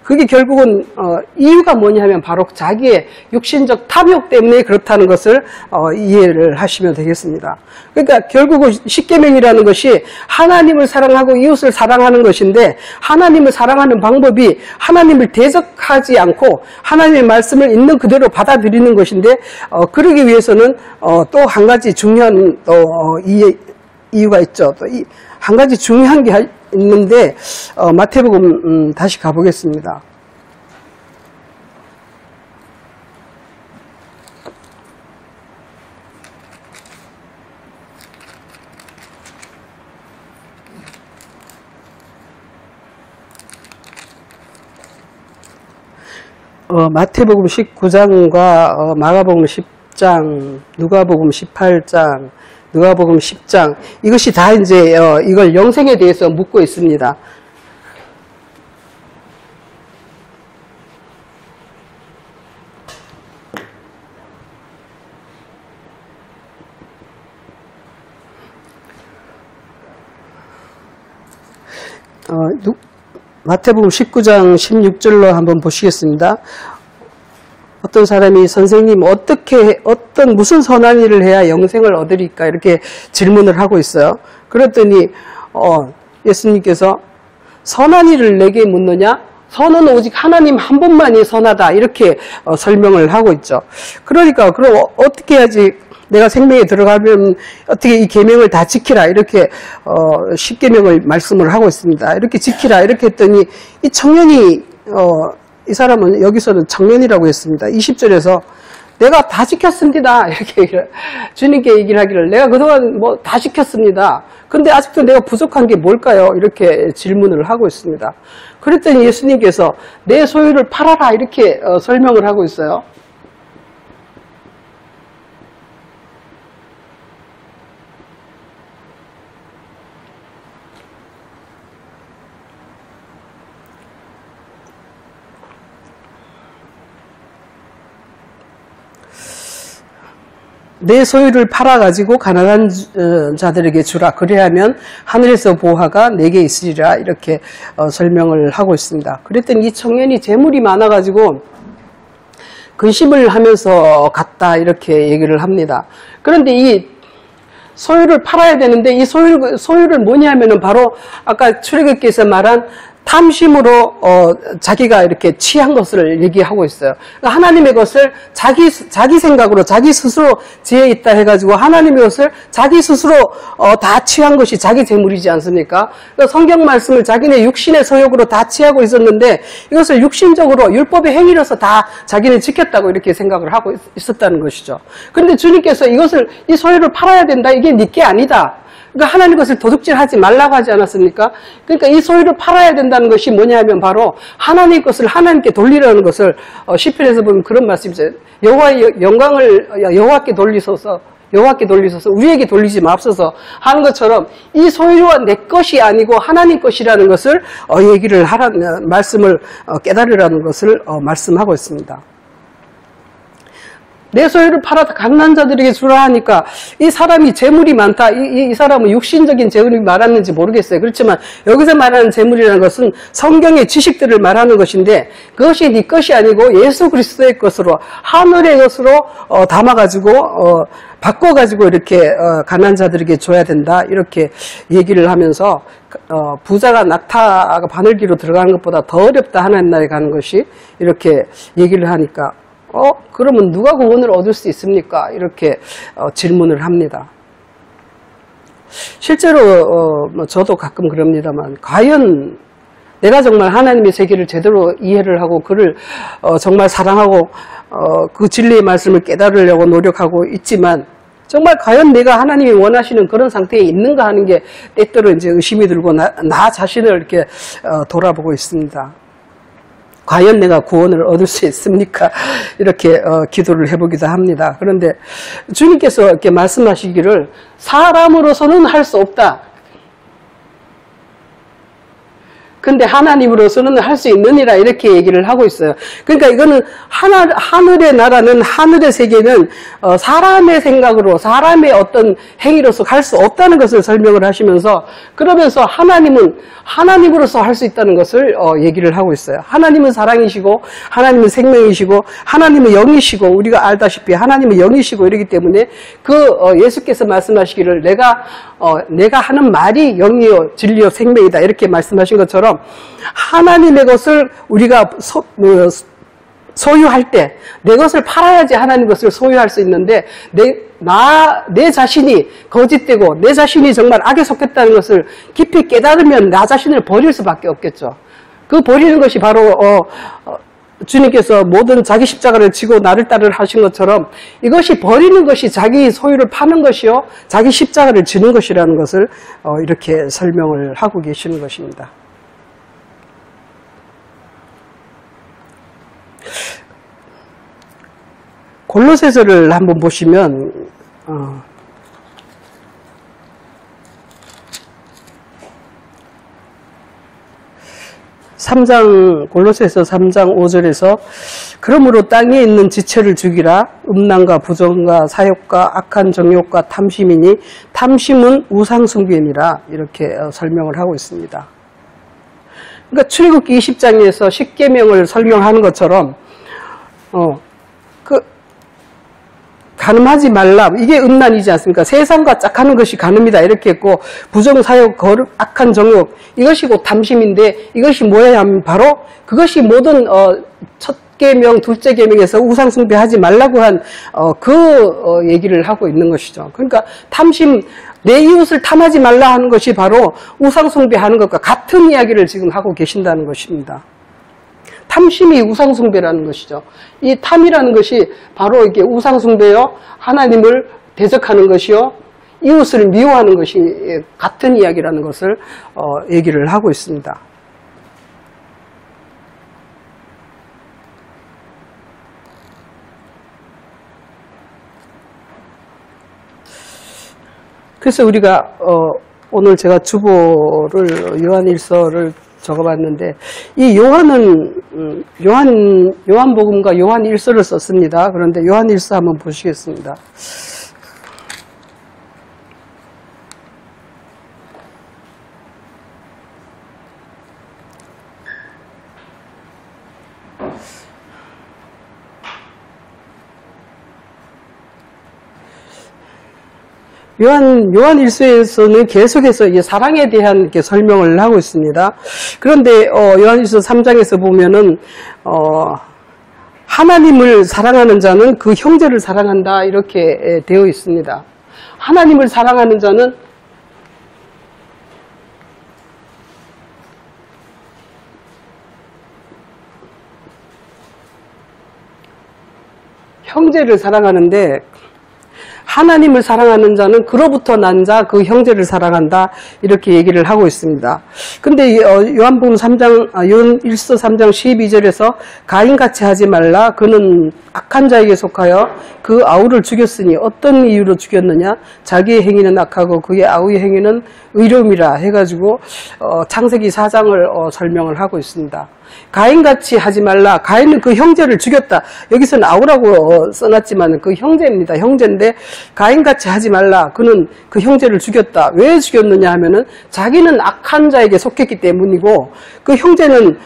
그게 결국은 이유가 뭐냐면 바로 자기의 육신적 탐욕 때문에 그렇다는 것을 이해를 하시면 되겠습니다. 그러니까 결국은 십계명이라는 것이 하나님을 사랑하고 이웃을 사랑하는 것인데 하나님을 사랑하는 방법이 하나님을 대적하지 않고 하나님의 말씀을 있는 그대로 받아들이는 것인데 그러기 위해서는 또 한 가지 중요한 이유가 있죠. 또 한 가지 중요한 게 있는데 마태복음 다시 가보겠습니다. 마태복음 19장과 마가복음 10장, 누가복음 18장, 누가복음 10장 이것이 다 이제 이걸 영생에 대해서 묻고 있습니다. 마태복음 19장 16절로 한번 보시겠습니다. 어떤 사람이 선생님 무슨 선한 일을 해야 영생을 얻으리까 이렇게 질문을 하고 있어요. 그랬더니 예수님께서 선한 일을 내게 묻느냐? 선은 오직 하나님 한 분만이 선하다 이렇게 설명을 하고 있죠. 그러니까 그럼 어떻게 해야지 내가 생명에 들어가면 어떻게 이 계명을 다 지키라 이렇게 10계명을 말씀을 하고 있습니다. 이렇게 지키라 이렇게 했더니 이 청년이 이 사람은 여기서는 청년이라고 했습니다. 20절에서 내가 다 지켰습니다. 이렇게 주님께 얘기를 하기를 내가 그동안 뭐 다 지켰습니다. 근데 아직도 내가 부족한 게 뭘까요? 이렇게 질문을 하고 있습니다. 그랬더니 예수님께서 내 소유를 팔아라 이렇게 설명을 하고 있어요. 내 소유를 팔아가지고 가난한 자들에게 주라. 그래야면 하늘에서 보화가 내게 있으리라. 이렇게 설명을 하고 있습니다. 그랬더니 이 청년이 재물이 많아가지고 근심을 하면서 갔다. 이렇게 얘기를 합니다. 그런데 이 소유를 팔아야 되는데 이 소유를 뭐냐면은 바로 아까 출애굽기에서 말한 탐심으로 자기가 이렇게 취한 것을 얘기하고 있어요. 그러니까 하나님의 것을 자기 생각으로 자기 스스로 지혜 있다 해가지고 하나님의 것을 자기 스스로 다 취한 것이 자기 재물이지 않습니까? 그러니까 성경 말씀을 자기네 육신의 소욕으로 다 취하고 있었는데 이것을 육신적으로 율법의 행위로서 다 자기는 지켰다고 이렇게 생각을 하고 있었다는 것이죠. 그런데 주님께서 이 소유를 팔아야 된다. 이게 네 게 아니다. 그러니까 하나님 것을 도둑질하지 말라고 하지 않았습니까? 그러니까 이 소유를 팔아야 된다는 것이 뭐냐면 바로 하나님 것을 하나님께 돌리라는 것을 시편에서 보면 그런 말씀이죠. 여호와의 영광을 여호와께 돌리소서 우리에게 돌리지 마옵소서 하는 것처럼 이 소유와 내 것이 아니고 하나님 것이라는 것을 얘기를 하라는 말씀을 깨달으라는 것을 말씀하고 있습니다. 내 소유를 팔아서 가난한 자들에게 주라 하니까 이 사람이 재물이 많다. 이 사람은 육신적인 재물이 말하는지 모르겠어요. 그렇지만 여기서 말하는 재물이라는 것은 성경의 지식들을 말하는 것인데 그것이 네 것이 아니고 예수 그리스도의 것으로 하늘의 것으로 담아가지고 바꿔가지고 이렇게 가난한 자들에게 줘야 된다. 이렇게 얘기를 하면서 부자가 낙타가 바늘기로 들어가는 것보다 더 어렵다. 하나님 나라에 가는 것이 이렇게 얘기를 하니까 그러면 누가 구원을 얻을 수 있습니까? 이렇게 질문을 합니다. 실제로 저도 가끔 그럽니다만 과연 내가 정말 하나님의 세계를 제대로 이해를 하고 그를 정말 사랑하고 그 진리의 말씀을 깨달으려고 노력하고 있지만 정말 과연 내가 하나님이 원하시는 그런 상태에 있는가 하는 게 때때로 이제 의심이 들고 나 자신을 이렇게 돌아보고 있습니다. 과연 내가 구원을 얻을 수 있습니까? 이렇게 기도를 해보기도 합니다. 그런데 주님께서 이렇게 말씀하시기를 사람으로서는 할 수 없다. 근데 하나님으로서는 할 수 있느니라 이렇게 얘기를 하고 있어요. 그러니까 이거는 하늘의 나라는 하늘의 세계는 사람의 생각으로 사람의 어떤 행위로서 할 수 없다는 것을 설명을 하시면서 그러면서 하나님은 하나님으로서 할 수 있다는 것을 얘기를 하고 있어요. 하나님은 사랑이시고 하나님은 생명이시고 하나님은 영이시고 우리가 알다시피 하나님은 영이시고 이러기 때문에 예수께서 말씀하시기를 내가 하는 말이 영이요 진리요 생명이다 이렇게 말씀하신 것처럼 하나님의 것을 우리가 소유할 때 내 것을 팔아야지 하나님 것을 소유할 수 있는데 내 자신이 거짓되고 내 자신이 정말 악에 속했다는 것을 깊이 깨달으면 나 자신을 버릴 수밖에 없겠죠. 그 버리는 것이 바로 주님께서 모든 자기 십자가를 지고 나를 따르라 하신 것처럼 이것이 버리는 것이 자기 소유를 파는 것이요 자기 십자가를 지는 것이라는 것을 이렇게 설명을 하고 계시는 것입니다. 골로새서를 한번 보시면 골로새서 3장 5절에서 그러므로 땅에 있는 지체를 죽이라 음란과 부정과 사욕과 악한 정욕과 탐심이니 탐심은 우상숭배니라 이렇게 설명을 하고 있습니다. 그러니까 출애굽기 20장에서 10계명을 설명하는 것처럼 간음하지 말라. 이게 음란이지 않습니까? 세상과 짝하는 것이 간음이다. 이렇게 했고, 부정사욕, 거룩, 악한 정욕, 이것이 곧 탐심인데, 이것이 뭐야 하면 바로 그것이 모든 첫 계명, 둘째 계명에서 우상숭배하지 말라고 한 얘기를 하고 있는 것이죠. 그러니까 탐심, 내 이웃을 탐하지 말라 하는 것이 바로 우상숭배하는 것과 같은 이야기를 지금 하고 계신다는 것입니다. 탐심이 우상숭배라는 것이죠. 이 탐이라는 것이 바로 이게 우상숭배요, 하나님을 대적하는 것이요, 이웃을 미워하는 것이 같은 이야기라는 것을 얘기를 하고 있습니다. 그래서 우리가 오늘 제가 주보를 요한일서를 적어봤는데, 이 요한복음과 요한일서를 썼습니다. 그런데 요한일서 한번 보시겠습니다. 요한일서에서는 계속해서 이제 사랑에 대한 이렇게 설명을 하고 있습니다. 그런데 요한일서 3장에서 보면은 하나님을 사랑하는 자는 그 형제를 사랑한다 이렇게 되어 있습니다. 하나님을 사랑하는 자는 형제를 사랑하는데, 하나님을 사랑하는 자는 그로부터 난 자, 그 형제를 사랑한다. 이렇게 얘기를 하고 있습니다. 근데 요한복음 3장, 요한일서 3장 12절에서 가인같이 하지 말라. 그는 악한 자에게 속하여 그 아우를 죽였으니 어떤 이유로 죽였느냐? 자기의 행위는 악하고 그의 아우의 행위는 의로움이라 해가지고 창세기 4장을 설명을 하고 있습니다. 가인같이 하지 말라. 가인은 그 형제를 죽였다. 여기서는 아우라고 써놨지만 그 형제입니다. 형제인데 가인같이 하지 말라. 그는 그 형제를 죽였다. 왜 죽였느냐 하면은 자기는 악한 자에게 속했기 때문이고, 그 형제는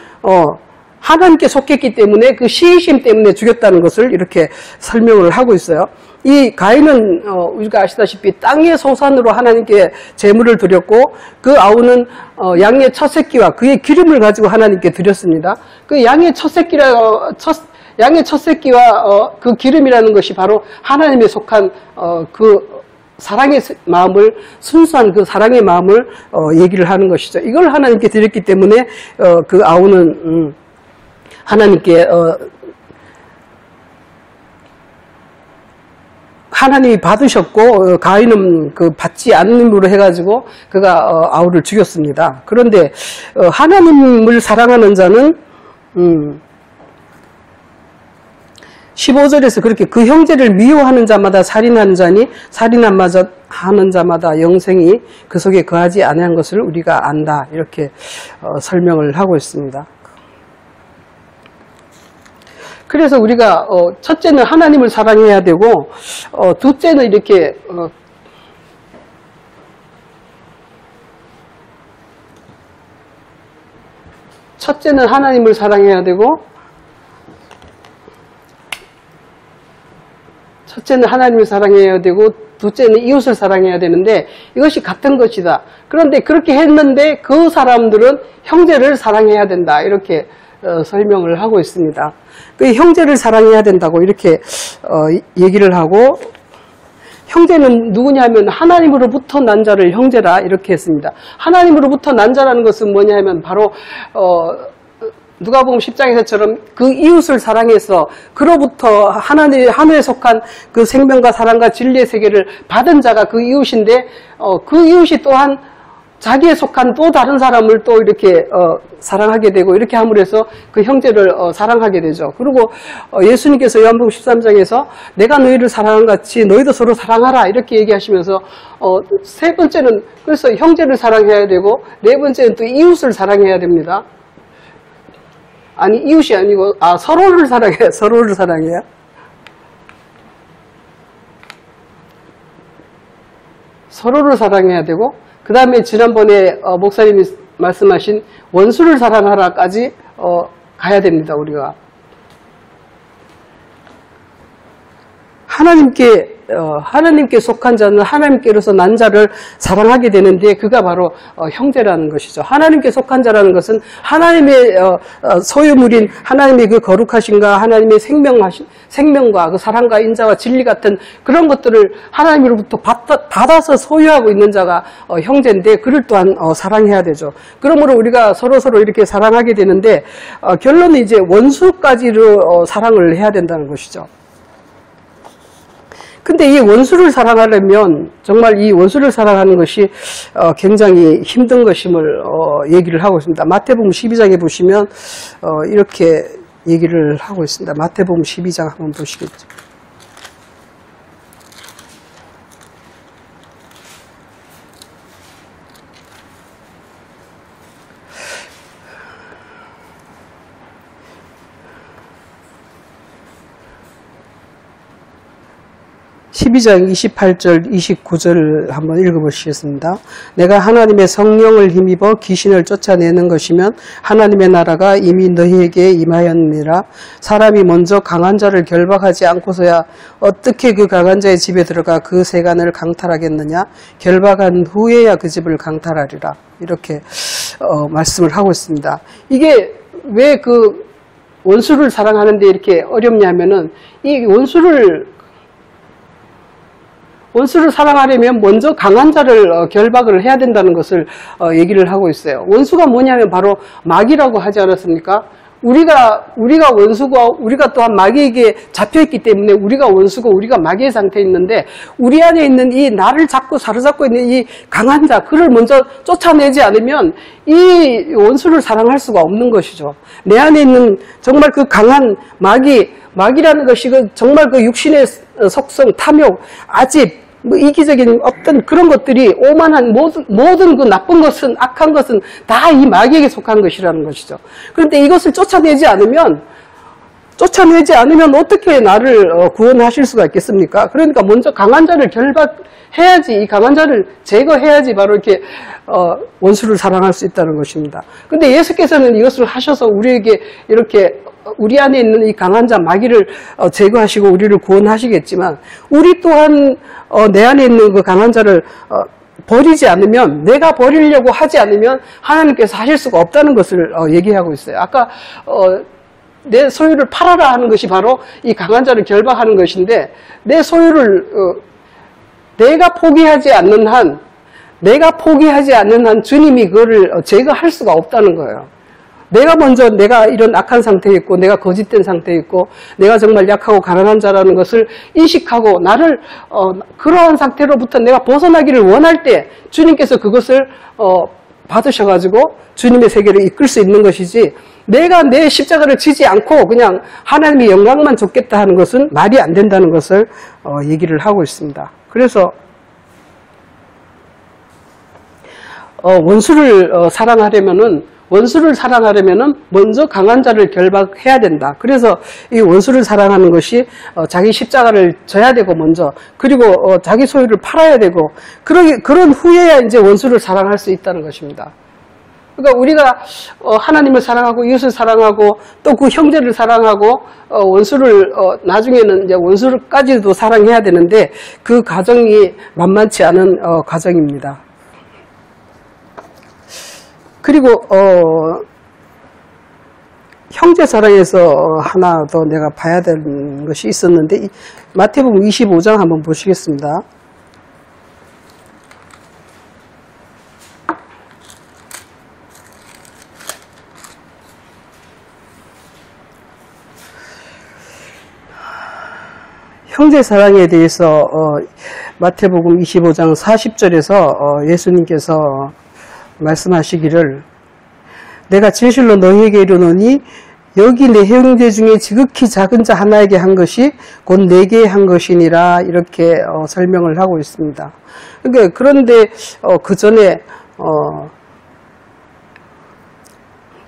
하나님께 속했기 때문에 그 시기심 때문에 죽였다는 것을 이렇게 설명을 하고 있어요. 이 가인은 우리가 아시다시피 땅의 소산으로 하나님께 제물을 드렸고, 그 아우는 양의 첫 새끼와 그의 기름을 가지고 하나님께 드렸습니다. 그 양의 첫 새끼와 그 기름이라는 것이 바로 하나님에 속한 그 사랑의 마음을, 순수한 그 사랑의 마음을 얘기를 하는 것이죠. 이걸 하나님께 드렸기 때문에 그 아우는 하나님께 하나님이 받으셨고, 가인은 그 받지 않음으로 해가지고 그가 아우를 죽였습니다. 그런데 하나님을 사랑하는 자는 15절에서 그렇게 그 형제를 미워하는 자마다 살인하는 자니 살인하는 자마다 영생이 그 속에 거하지 아니한 것을 우리가 안다. 이렇게 설명을 하고 있습니다. 그래서 우리가 첫째는 하나님을 사랑해야 되고, 둘째는 이렇게 첫째는 하나님을 사랑해야 되고, 첫째는 하나님을 사랑해야 되고, 둘째는 이웃을 사랑해야 되는데, 이것이 같은 것이다. 그런데 그렇게 했는데 그 사람들은 형제를 사랑해야 된다. 이렇게 설명을 하고 있습니다. 그 형제를 사랑해야 된다고 이렇게 얘기를 하고, 형제는 누구냐면 하나님으로부터 난 자를 형제라 이렇게 했습니다. 하나님으로부터 난 자라는 것은 뭐냐면 바로 누가복음 10장에서처럼 그 이웃을 사랑해서 그로부터 하늘에 속한 그 생명과 사랑과 진리의 세계를 받은 자가 그 이웃인데, 그 이웃이 또한 자기에 속한 또 다른 사람을 또 이렇게 사랑하게 되고, 이렇게 함으로 해서 그 형제를 사랑하게 되죠. 그리고 예수님께서 요한복음 13장에서 내가 너희를 사랑한 같이 너희도 서로 사랑하라 이렇게 얘기하시면서 세 번째는 그래서 형제를 사랑해야 되고, 네 번째는 또 이웃을 사랑해야 됩니다. 아니, 이웃이 아니고 서로를 사랑해야, 서로를 사랑해야. 서로를 사랑해야 되고, 그 다음에 지난번에 목사님이 말씀하신 원수를 사랑하라까지 가야 됩니다. 우리가 하나님께 속한 자는 하나님께로서 난 자를 사랑하게 되는데 그가 바로 형제라는 것이죠. 하나님께 속한 자라는 것은 하나님의 소유물인 하나님의 그 거룩하신가 하나님의 생명과 그 사랑과 인자와 진리 같은 그런 것들을 하나님으로부터 받아서 소유하고 있는 자가 형제인데 그를 또한 사랑해야 되죠. 그러므로 우리가 서로 이렇게 사랑하게 되는데 결론은 이제 원수까지로 사랑을 해야 된다는 것이죠. 근데 이 원수를 사랑하려면 정말 이 원수를 사랑하는 것이 굉장히 힘든 것임을 얘기를 하고 있습니다. 마태복음 12장에 보시면 이렇게 얘기를 하고 있습니다. 마태복음 12장 한번 보시겠죠. (12장) 28절 29절 한번 읽어보시겠습니다. 내가 하나님의 성령을 힘입어 귀신을 쫓아내는 것이면 하나님의 나라가 이미 너희에게 임하였느니라. 사람이 먼저 강한 자를 결박하지 않고서야 어떻게 그 강한 자의 집에 들어가 그 세간을 강탈하겠느냐. 결박한 후에야 그 집을 강탈하리라. 이렇게 말씀을 하고 있습니다. 이게 왜 그 원수를 사랑하는데 이렇게 어렵냐 하면은 이 원수를 사랑하려면 먼저 강한 자를 결박을 해야 된다는 것을 얘기를 하고 있어요. 원수가 뭐냐면 바로 마귀라고 하지 않았습니까? 우리가 원수고 우리가 또한 마귀에게 잡혀있기 때문에 우리가 원수고 우리가 마귀의 상태에 있는데 우리 안에 있는 이 나를 잡고 사로잡고 있는 이 강한 자 그를 먼저 쫓아내지 않으면 이 원수를 사랑할 수가 없는 것이죠. 내 안에 있는 정말 그 강한 마귀라는 것이 정말 그 육신의 속성, 탐욕, 아집 이기적인 어떤 그런 것들이 오만한 모든 그 나쁜 것은 악한 것은 다 이 마귀에게 속한 것이라는 것이죠. 그런데 이것을 쫓아내지 않으면 어떻게 나를 구원하실 수가 있겠습니까? 그러니까 먼저 강한 자를 결박해야지 이 강한 자를 제거해야지 바로 이렇게 원수를 사랑할 수 있다는 것입니다. 그런데 예수께서는 이것을 하셔서 우리에게 이렇게 우리 안에 있는 이 강한 자 마귀를 제거하시고 우리를 구원하시겠지만 우리 또한 내 안에 있는 그 강한 자를 버리지 않으면 내가 버리려고 하지 않으면 하나님께서 하실 수가 없다는 것을 얘기하고 있어요. 아까 내 소유를 팔아라 하는 것이 바로 이 강한 자를 결박하는 것인데 내 소유를 내가 포기하지 않는 한 주님이 그거를 제거할 수가 없다는 거예요. 내가 이런 악한 상태에 있고, 내가 거짓된 상태에 있고, 내가 정말 약하고 가난한 자라는 것을 인식하고, 나를, 그러한 상태로부터 내가 벗어나기를 원할 때, 주님께서 그것을, 받으셔가지고, 주님의 세계를 이끌 수 있는 것이지, 내가 내 십자가를 지지 않고, 그냥 하나님의 영광만 줬겠다 하는 것은 말이 안 된다는 것을, 얘기를 하고 있습니다. 그래서, 원수를 사랑하려면은 먼저 강한 자를 결박해야 된다. 그래서 이 원수를 사랑하는 것이 자기 십자가를 져야 되고 먼저 그리고 자기 소유를 팔아야 되고 그런 후에야 이제 원수를 사랑할 수 있다는 것입니다. 그러니까 우리가 하나님을 사랑하고 이웃을 사랑하고 또 그 형제를 사랑하고 원수를 나중에는 이제 원수까지도 사랑해야 되는데 그 과정이 만만치 않은 과정입니다. 그리고 형제 사랑에서 하나 더 내가 봐야 되는 것이 있었는데 마태복음 25장 한번 보시겠습니다. 형제 사랑에 대해서 마태복음 25장 40절에서 예수님께서 말씀하시기를 내가 진실로 너희에게 이르노니 여기 내 형제 중에 지극히 작은 자 하나에게 한 것이 곧 내게 한 것이니라 이렇게 설명을 하고 있습니다. 그런데 그 전에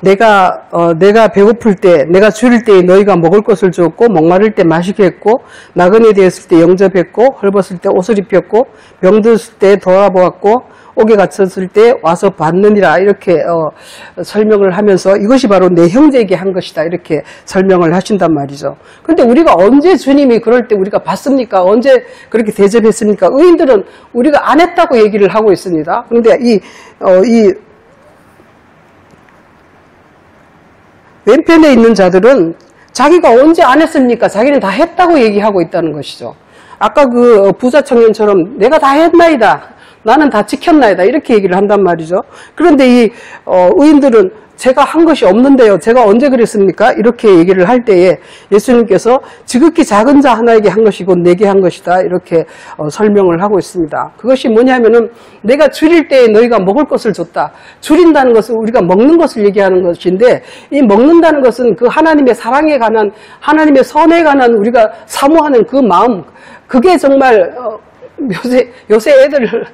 내가 배고플 때, 내가 줄일 때 너희가 먹을 것을 주었고, 목마를 때 마시게 했고, 나그네 되었을 때 영접했고, 헐벗을 때 옷을 입혔고, 병들었을 때 돌아보았고, 옥에 갇혔을 때 와서 받느니라. 이렇게 설명을 하면서 이것이 바로 내 형제에게 한 것이다. 이렇게 설명을 하신단 말이죠. 그런데 우리가 언제 주님이 그럴 때 우리가 봤습니까? 언제 그렇게 대접했습니까? 의인들은 우리가 안 했다고 얘기를 하고 있습니다. 그런데 왼편에 있는 자들은 자기가 언제 안 했습니까? 자기는 다 했다고 얘기하고 있다는 것이죠. 아까 그 부자 청년처럼 내가 다 했나이다. 나는 다 지켰나이다. 이렇게 얘기를 한단 말이죠. 그런데 이 의인들은 제가 한 것이 없는데요. 제가 언제 그랬습니까? 이렇게 얘기를 할 때에 예수님께서 지극히 작은 자 하나에게 한 것이고 내게 한 것이다. 이렇게 설명을 하고 있습니다. 그것이 뭐냐면은 내가 줄일 때에 너희가 먹을 것을 줬다. 줄인다는 것은 우리가 먹는 것을 얘기하는 것인데 이 먹는다는 것은 그 하나님의 사랑에 관한 하나님의 선에 관한 우리가 사모하는 그 마음 그게 정말 요새 애들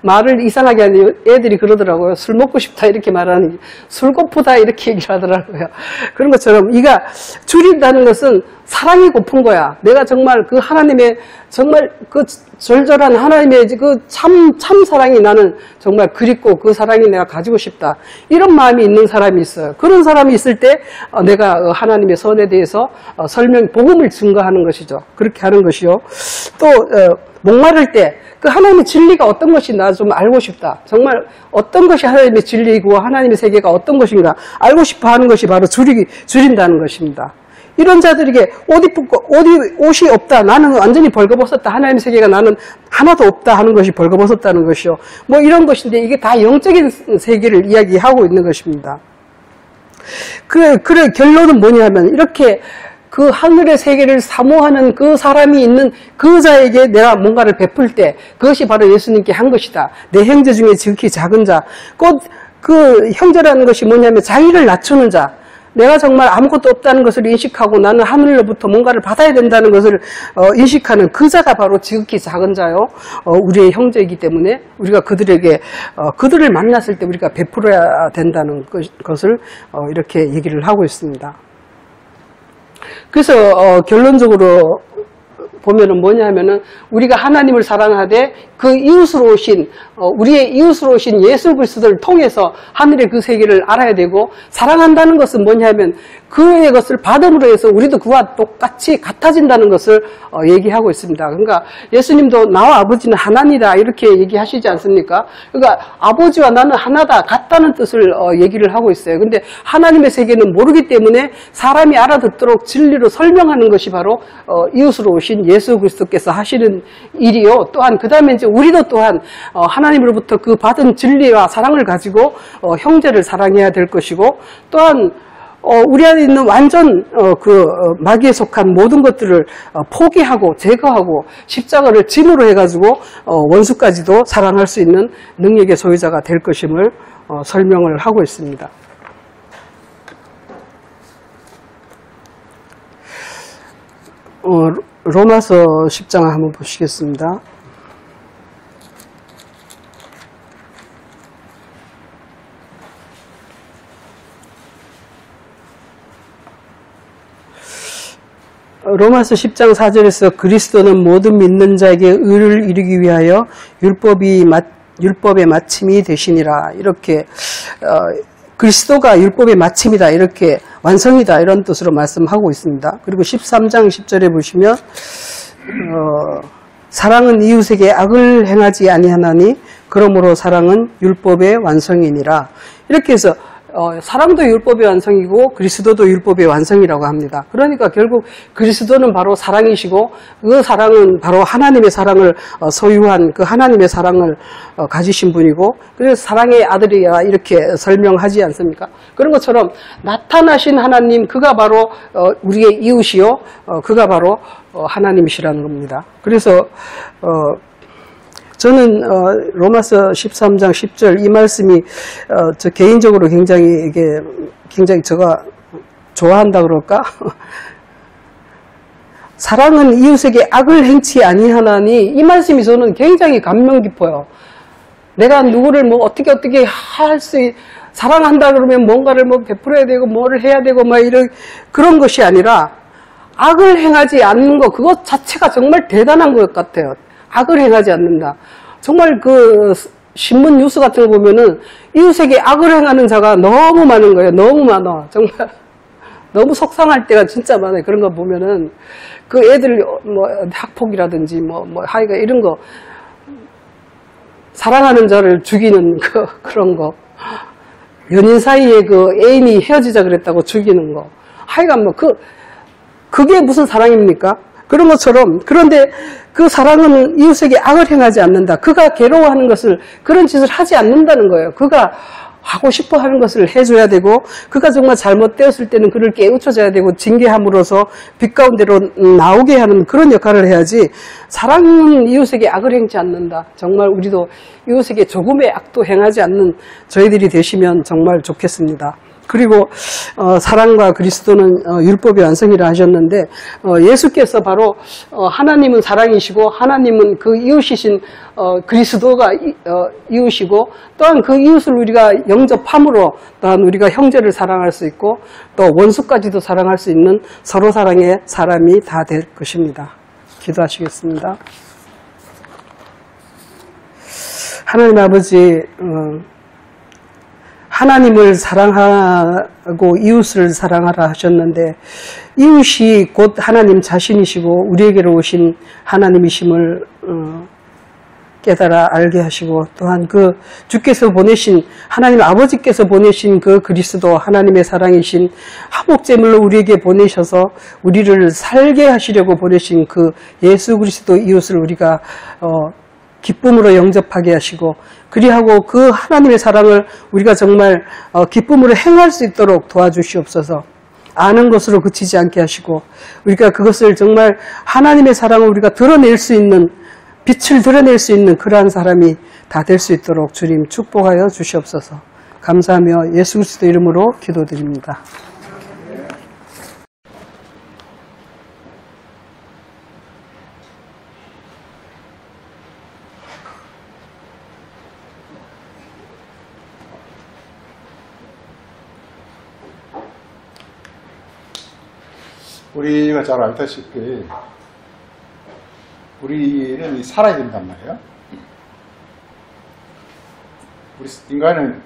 말을 이상하게 하는 애들이 그러더라고요. 술 먹고 싶다 이렇게 말하는 술 고프다 이렇게 얘기를 하더라고요. 그런 것처럼 이가 줄인다는 것은 사랑이 고픈 거야. 내가 정말 그 하나님의 정말 그 절절한 하나님의 그 참 사랑이 나는 정말 그립고 그 사랑이 내가 가지고 싶다. 이런 마음이 있는 사람이 있어요. 그런 사람이 있을 때 내가 하나님의 선에 대해서 복음을 증거하는 것이죠. 그렇게 하는 것이요. 또 목마를 때 그 하나님의 진리가 어떤 것이 나 좀 알고 싶다. 정말 어떤 것이 하나님의 진리이고 하나님의 세계가 어떤 것인가 알고 싶어 하는 것이 바로 줄인다는 것입니다. 이런 자들에게 옷이 없다. 나는 완전히 벌거벗었다. 하나님의 세계가 나는 하나도 없다 하는 것이 벌거벗었다는 것이요. 뭐 이런 것인데 이게 다 영적인 세계를 이야기하고 있는 것입니다. 그래 결론은 뭐냐면 이렇게 그 하늘의 세계를 사모하는 그 사람이 있는 그 자에게 내가 뭔가를 베풀 때 그것이 바로 예수님께 한 것이다. 내 형제 중에 지극히 작은 자. 곧 그 형제라는 것이 뭐냐면 자기를 낮추는 자. 내가 정말 아무것도 없다는 것을 인식하고 나는 하늘로부터 뭔가를 받아야 된다는 것을 인식하는 그 자가 바로 지극히 작은 자요. 우리의 형제이기 때문에 우리가 그들을 만났을 때 우리가 베풀어야 된다는 것을 이렇게 얘기를 하고 있습니다. 그래서 결론적으로 보면은 뭐냐면은 우리가 하나님을 사랑하되 그 이웃으로 오신 우리의 이웃으로 오신 예수 그리스도를 통해서 하늘의 그 세계를 알아야 되고 사랑한다는 것은 뭐냐면 그의 것을 받음으로 해서 우리도 그와 똑같이 같아진다는 것을 얘기하고 있습니다. 그러니까 예수님도 나와 아버지는 하나니다 이렇게 얘기하시지 않습니까? 그러니까 아버지와 나는 하나다 같다는 뜻을 얘기를 하고 있어요. 근데 하나님의 세계는 모르기 때문에 사람이 알아듣도록 진리로 설명하는 것이 바로 이웃으로 오신 예수 그리스도께서 하시는 일이요. 또한 그 다음에 이제 우리도 또한 하나님으로부터 그 받은 진리와 사랑을 가지고 형제를 사랑해야 될 것이고 또한 우리 안에 있는 완전 마귀에 속한 모든 것들을 포기하고 제거하고 십자가를 짐으로 해가지고 원수까지도 사랑할 수 있는 능력의 소유자가 될 것임을 설명을 하고 있습니다. 로마서 10장 한번 보시겠습니다. 로마서 10장 4절에서 그리스도는 모든 믿는 자에게 의를 이루기 위하여 율법의 마침이 되시니라. 이렇게 그리스도가 율법의 마침이다. 이렇게 완성이다. 이런 뜻으로 말씀하고 있습니다. 그리고 13장 10절에 보시면 사랑은 이웃에게 악을 행하지 아니하나니 그러므로 사랑은 율법의 완성이니라. 이렇게 해서 사랑도 율법의 완성이고 그리스도도 율법의 완성이라고 합니다. 그러니까 결국 그리스도는 바로 사랑이시고 그 사랑은 바로 하나님의 사랑을 소유한 그 하나님의 사랑을 가지신 분이고 그래서 사랑의 아들이야 이렇게 설명하지 않습니까? 그런 것처럼 나타나신 하나님 그가 바로 우리의 이웃이요 그가 바로 하나님이시라는 겁니다. 그래서 저는 로마서 13장 10절 이 말씀이 저 개인적으로 굉장히 제가 좋아한다 그럴까? 사랑은 이웃에게 악을 행치 아니하나니 이 말씀이 저는 굉장히 감명 깊어요. 내가 누구를 뭐 어떻게 사랑한다 그러면 뭔가를 뭐 베풀어야 되고 뭐를 해야 되고 막 이런 그런 것이 아니라 악을 행하지 않는 것 그것 자체가 정말 대단한 것 같아요. 악을 행하지 않는다. 정말 그 신문 뉴스 같은 거 보면은 이웃에게 악을 행하는 자가 너무 많은 거예요. 너무 많아. 정말 너무 속상할 때가 진짜 많아요. 그런 거 보면은 그 애들 뭐 학폭이라든지 뭐 하여가 이런 거 사랑하는 자를 죽이는 그런 거 연인 사이에 그 애인이 헤어지자 그랬다고 죽이는 거 하여간 뭐 그게 무슨 사랑입니까? 그런 것처럼 그런데 그 사랑은 이웃에게 악을 행하지 않는다. 그가 괴로워하는 것을 그런 짓을 하지 않는다는 거예요. 그가 하고 싶어 하는 것을 해줘야 되고 그가 정말 잘못되었을 때는 그를 깨우쳐줘야 되고 징계함으로써 빛 가운데로 나오게 하는 그런 역할을 해야지 사랑은 이웃에게 악을 행치 않는다. 정말 우리도 이웃에게 조금의 악도 행하지 않는 저희들이 되시면 정말 좋겠습니다. 그리고 사랑과 그리스도는 율법의 완성이라 하셨는데 예수께서 바로 하나님은 사랑이시고 하나님은 그 이웃이신 그리스도가 이웃이고 또한 그 이웃을 우리가 영접함으로 또한 우리가 형제를 사랑할 수 있고 또 원수까지도 사랑할 수 있는 서로 사랑의 사람이 다 될 것입니다. 기도하시겠습니다. 하나님 아버지 하나님을 사랑하고 이웃을 사랑하라 하셨는데 이웃이 곧 하나님 자신이시고 우리에게로 오신 하나님이심을 깨달아 알게 하시고 또한 그 주께서 보내신 하나님 아버지께서 보내신 그 그리스도 하나님의 사랑이신 화목제물로 우리에게 보내셔서 우리를 살게 하시려고 보내신 그 예수 그리스도 이웃을 우리가 기쁨으로 영접하게 하시고 그리하고 그 하나님의 사랑을 우리가 정말 기쁨으로 행할 수 있도록 도와주시옵소서. 아는 것으로 그치지 않게 하시고 우리가 그것을 정말 하나님의 사랑을 우리가 드러낼 수 있는 빛을 드러낼 수 있는 그러한 사람이 다 될 수 있도록 주님 축복하여 주시옵소서. 감사하며 예수 그리스도 이름으로 기도드립니다. 우리가 잘 알다시피 우리는 살아야 된단 말이에요. 우리 인간은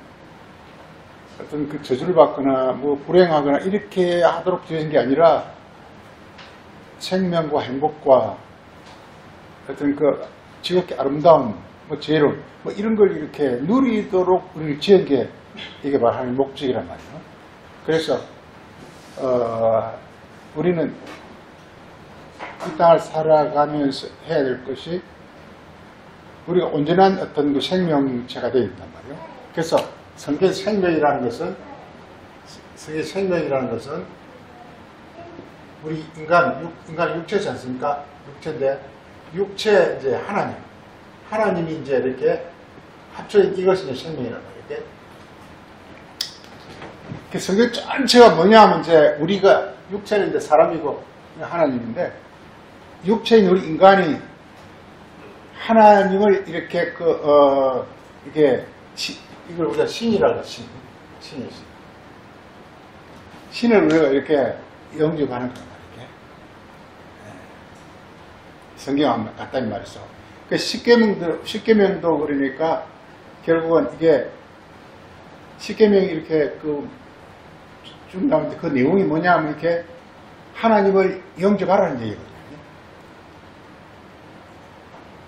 어떤 그 저주를 받거나 뭐 불행하거나 이렇게 하도록 되어진 게 아니라 생명과 행복과 어떤 그 지극히 아름다운 뭐 재롱 뭐 이런 걸 이렇게 누리도록 우리를 지은 게 이게 바로 하나님의 목적이란 말이에요. 그래서 우리는 이 땅을 살아가면서 해야 될 것이 우리가 온전한 어떤 그 생명체가 되어 있단 말이에요. 그래서 성경 생명이라는 것은 우리 인간 육체지 않습니까? 육체인데 육체 이제 하나님이 이제 이렇게 합쳐진 이것이 이제 생명이란 말이에요. 그 성경 전체가 뭐냐 하면 이제 우리가 육체는 이제 사람이고 하나님인데 육체인 우리 인간이 하나님을 이렇게 이게 이걸 우리가 신이라고 해요. 신을 우리가 이렇게 영접하는 거예요. 이렇게 성경 간단히 말해서 그 십계명도 그러니까 결국은 이게 십계명이 이렇게 쭉 나오는데 그 내용이 뭐냐 하면 이렇게 하나님을 영접하라는 얘기거든요.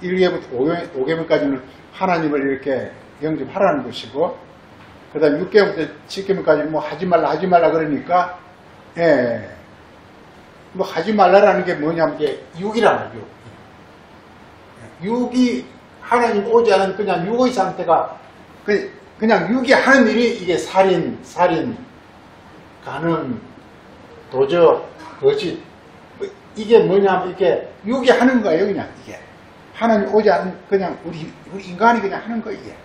1계부터 5계명까지는 하나님을 이렇게 영접하라는 것이고 그 다음에 6계명부터 10계명까지는 뭐 하지 말라 그러니까 뭐 하지 말라라는 게 뭐냐면 이게 육이라는 거예요. 육이 하나님 오지 않은 그냥 육의 상태가 그냥 육이 하는 일이 이게 살인, 간음, 도적, 거짓 이게 뭐냐면 이게 육이 하는 거예요. 그냥 이게 하나님 오지 않은 그냥 우리 인간이 그냥 하는 거 이게.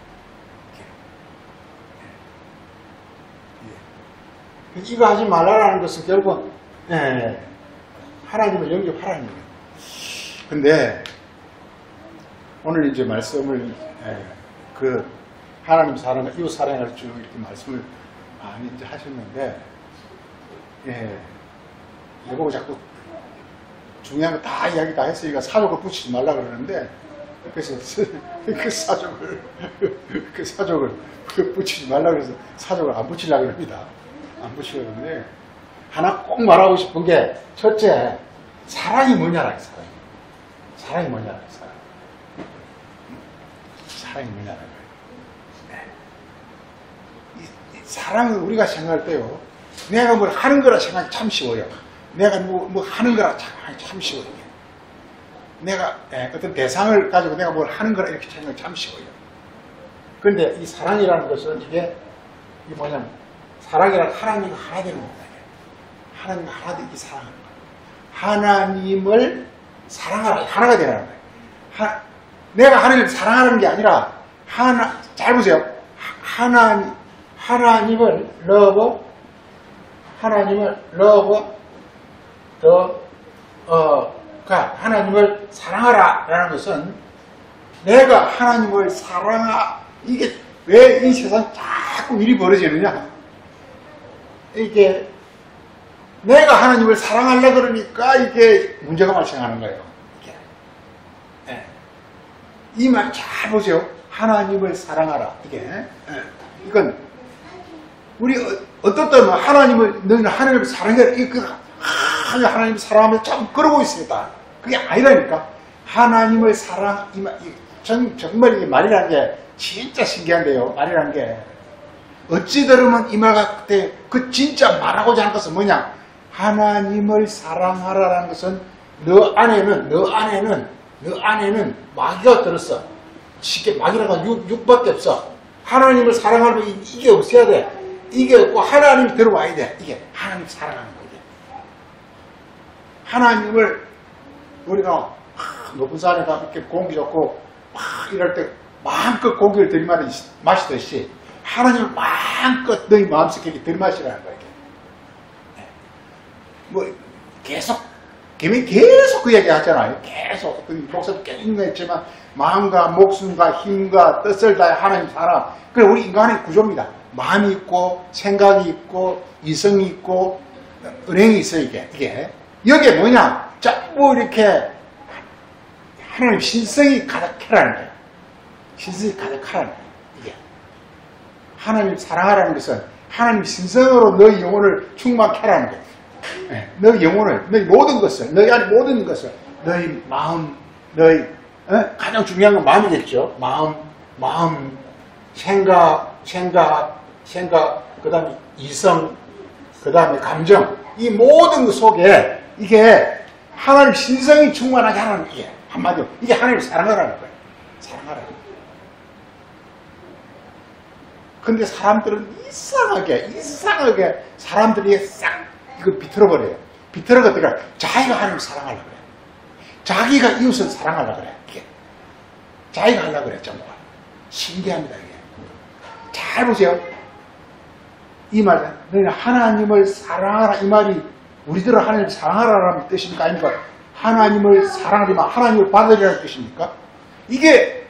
이거 하지 말라라는 것은 결국 하나님을 영접하라는 거예요. 근데 오늘 이제 말씀을 하나님 사랑과 이웃 사랑을 쭉 이렇게 말씀을 많이 이제 하셨는데, 예, 이거 자꾸 중요한 거 다 이야기 다 했으니까 사족을 붙이지 말라 그러는데, 그래서 그 사족을 붙이지 말라 그래서 사족을 안 붙이려고 합니다. 안 붙이려고 하는데, 하나 꼭 말하고 싶은 게, 첫째, 사랑이 뭐냐라, 사랑이. 사랑이 뭐냐라, 사랑. 사랑이 뭐냐라. 사랑은 우리가 생각할 때요, 내가 뭘 하는 거라 생각하기 참 쉬워요. 내가 뭐 하는 거라 생각하기 참 쉬워요. 내가 어떤 대상을 가지고 내가 뭘 하는 거라 이렇게 생각하기 참 쉬워요. 그런데 이 사랑이라는 것은 이게 뭐냐면, 사랑이란 하나님과 하나 되는 겁니다. 하나님과 하나 되기 사랑하는 거예요. 하나님을 사랑하라, 하나가 되라는 거예요. 내가 하나님을 사랑하는 게 아니라, 잘 보세요. 하나님을 love, 하나님을 사랑하라라는 것은, 내가 하나님을 이게 왜 이 세상 자꾸 일이 벌어지느냐? 이게 내가 하나님을 사랑하려 그러니까 이게 문제가 발생하는 거예요. 네. 이 말 잘 보세요. 하나님을 사랑하라. 이건 우리 어떨 때는 너는 하나님을 사랑해. 하나님을 사랑하면서 참 그러고 있습니다. 그게 아니라니까. 하나님을 정말 이게 말이라는 게 진짜 신기한데요. 말이라는 게 어찌 들으면 이 말 같을 때 그 진짜 말하고자 하는 것은 뭐냐? 하나님을 사랑하라라는 것은 너 안에는 마귀가 들었어. 쉽게 마귀라고 하면 육밖에 없어. 하나님을 사랑하려면 이게 없어야 돼. 이게 없고 하나님이 들어와야 돼. 이게 하나님 사랑하는 거야. 하나님을 우리가 높은 산에 가 이렇게 공기 좋고 막 이럴 때 마음껏 공기를 들이마시듯이 하나님을 마음껏 너희 마음속에 들이마시라는 거야. 뭐 계속 그 얘기 하잖아요. 계속 그 목사도 계속 했지만 마음과 목숨과 힘과 뜻을 다해 하나님 사랑. 그래 우리 인간의 구조입니다. 마음이 있고 생각이 있고 이성이 있고 은행이 있어요. 이게 여기에 뭐냐? 자꾸 이렇게 하나님 신성이 가득하라는 거예요. 신성이 가득하라는 거예요. 이게 하나님 사랑하라는 것은 하나님 신성으로 너희 영혼을 충만케 하라는 거예요. 너희 영혼을, 너희 모든 것을, 너희 안에 모든 것을, 너희 마음, 가장 중요한 건 마음이겠죠. 마음, 생각, 그 다음에 이성, 그 다음에 감정, 이 모든 것 속에 이게 하나님 신성이 충만하게 하라는 거예요. 한마디로. 이게 하나님을 사랑하라는 거예요. 사랑하라는 거예요. 근데 사람들은 이상하게 사람들이 싹 이걸 비틀어버려요. 비틀어버리니까 자기가 하나님을 사랑하려고 그래. 자기가 이웃을 사랑하려고 그래. 이게. 자기가 하려고 그래. 정말. 신기합니다. 이게. 잘 보세요. 이 말은 너희는 하나님을 사랑하라. 이 말이 우리들은 하나님을 사랑하라는 뜻입니까? 아닙니까? 하나님을 사랑하지만 하나님을 받으리라는 뜻입니까? 이게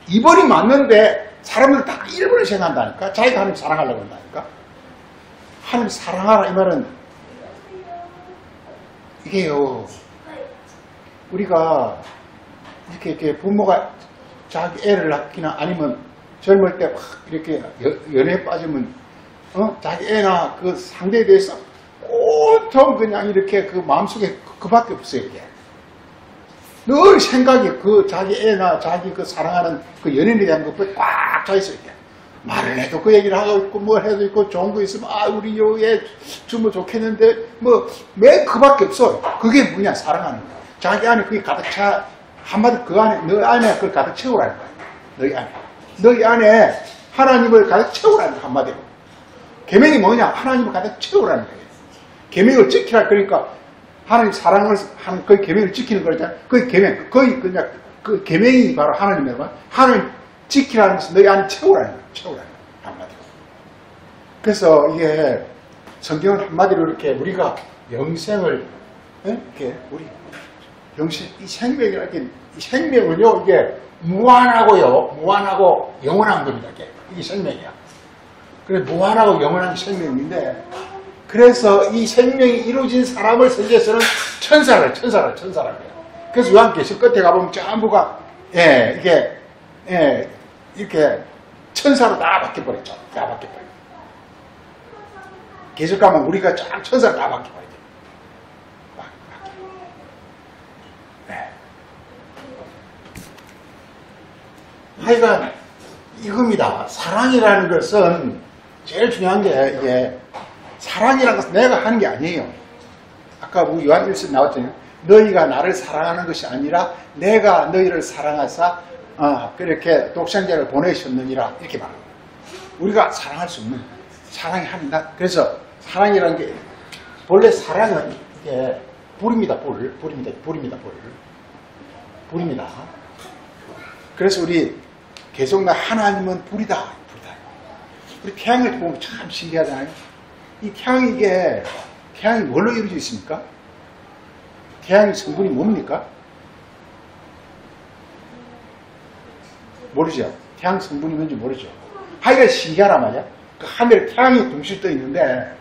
2번이 맞는데 사람들 다 1번을 생각한다니까? 자기가 하나님 사랑하려고 한다니까? 하나님 사랑하라 이 말은 이게요, 우리가 이렇게 부모가 자기 애를 낳기나 아니면 젊을 때 막 이렇게 연애에 빠지면 자기 애나 그 상대에 대해서 온통 그냥 이렇게 그 마음속에 그밖에 없어요. 이게 늘 생각이 그 자기 애나 자기 그 사랑하는 그 연인에 대한 것뿐 꽉 차 있어요. 이게 말을 해도 그 얘기를 하고 있고 뭘 해도 있고 좋은 거 있으면 우리 요 애 주면 좋겠는데 뭐 매 그밖에 없어. 그게 뭐냐? 사랑하는 거야. 자기 안에 그게 가득 차. 한마디 그 안에 너 안에 그걸 가득 채우라는 거야. 너희 안에 하나님을 가득 채우라는 거야. 한마디로. 계명이 뭐냐? 하나님을 가득 채우라는 거예요. 계명을 지키라. 그러니까 하나님 사랑을 하는 그 계명을 지키는 거잖아. 그 계명 거의 그냥 그 계명이 바로 하나님의 말. 하나님 지키라는 것은 너희 안에 채우라는 거야. 채우라는 거야. 한마디로. 그래서 이게 성경은 한마디로 이렇게 우리가 영생을 이렇게 우리 영생 이 생명이라는 게 이 생명은요, 이게 무한하고 영원한 겁니다. 이게 생명이야. 그래, 무한하고 영원한 생명인데, 그래서 이 생명이 이루어진 사람을 성경에서는 천사라고요. 그래서 요한계시록 끝에 가보면 전부가, 이렇게 천사로 다 바뀌어버렸죠. 다 바뀌어버렸죠. 계속 가면 우리가 쫙 천사로 다 바뀌어버리죠. 하여간 이겁니다. 사랑이라는 것은 제일 중요한 게 이게 사랑이라는 것은 내가 하는 게 아니에요. 아까 우리 요한 1서 나왔잖아요. 너희가 나를 사랑하는 것이 아니라 내가 너희를 사랑하사 그렇게 독생자를 보내셨느니라 이렇게 말합니다. 우리가 사랑할 수 없는 사랑이 한다. 그래서 사랑이라는 게 본래 사랑은 이게 불입니다. 불입니다. 그래서 우리 계속 하나님은 불이다. 우리 태양을 보면 참 신기하잖아요. 이 태양이 뭘로 이루어져 있습니까? 태양의 성분이 뭡니까? 모르죠. 태양 성분이 뭔지 모르죠. 하여간 신기하란 말이야. 그 하늘에 태양이 둥실 떠 있는데,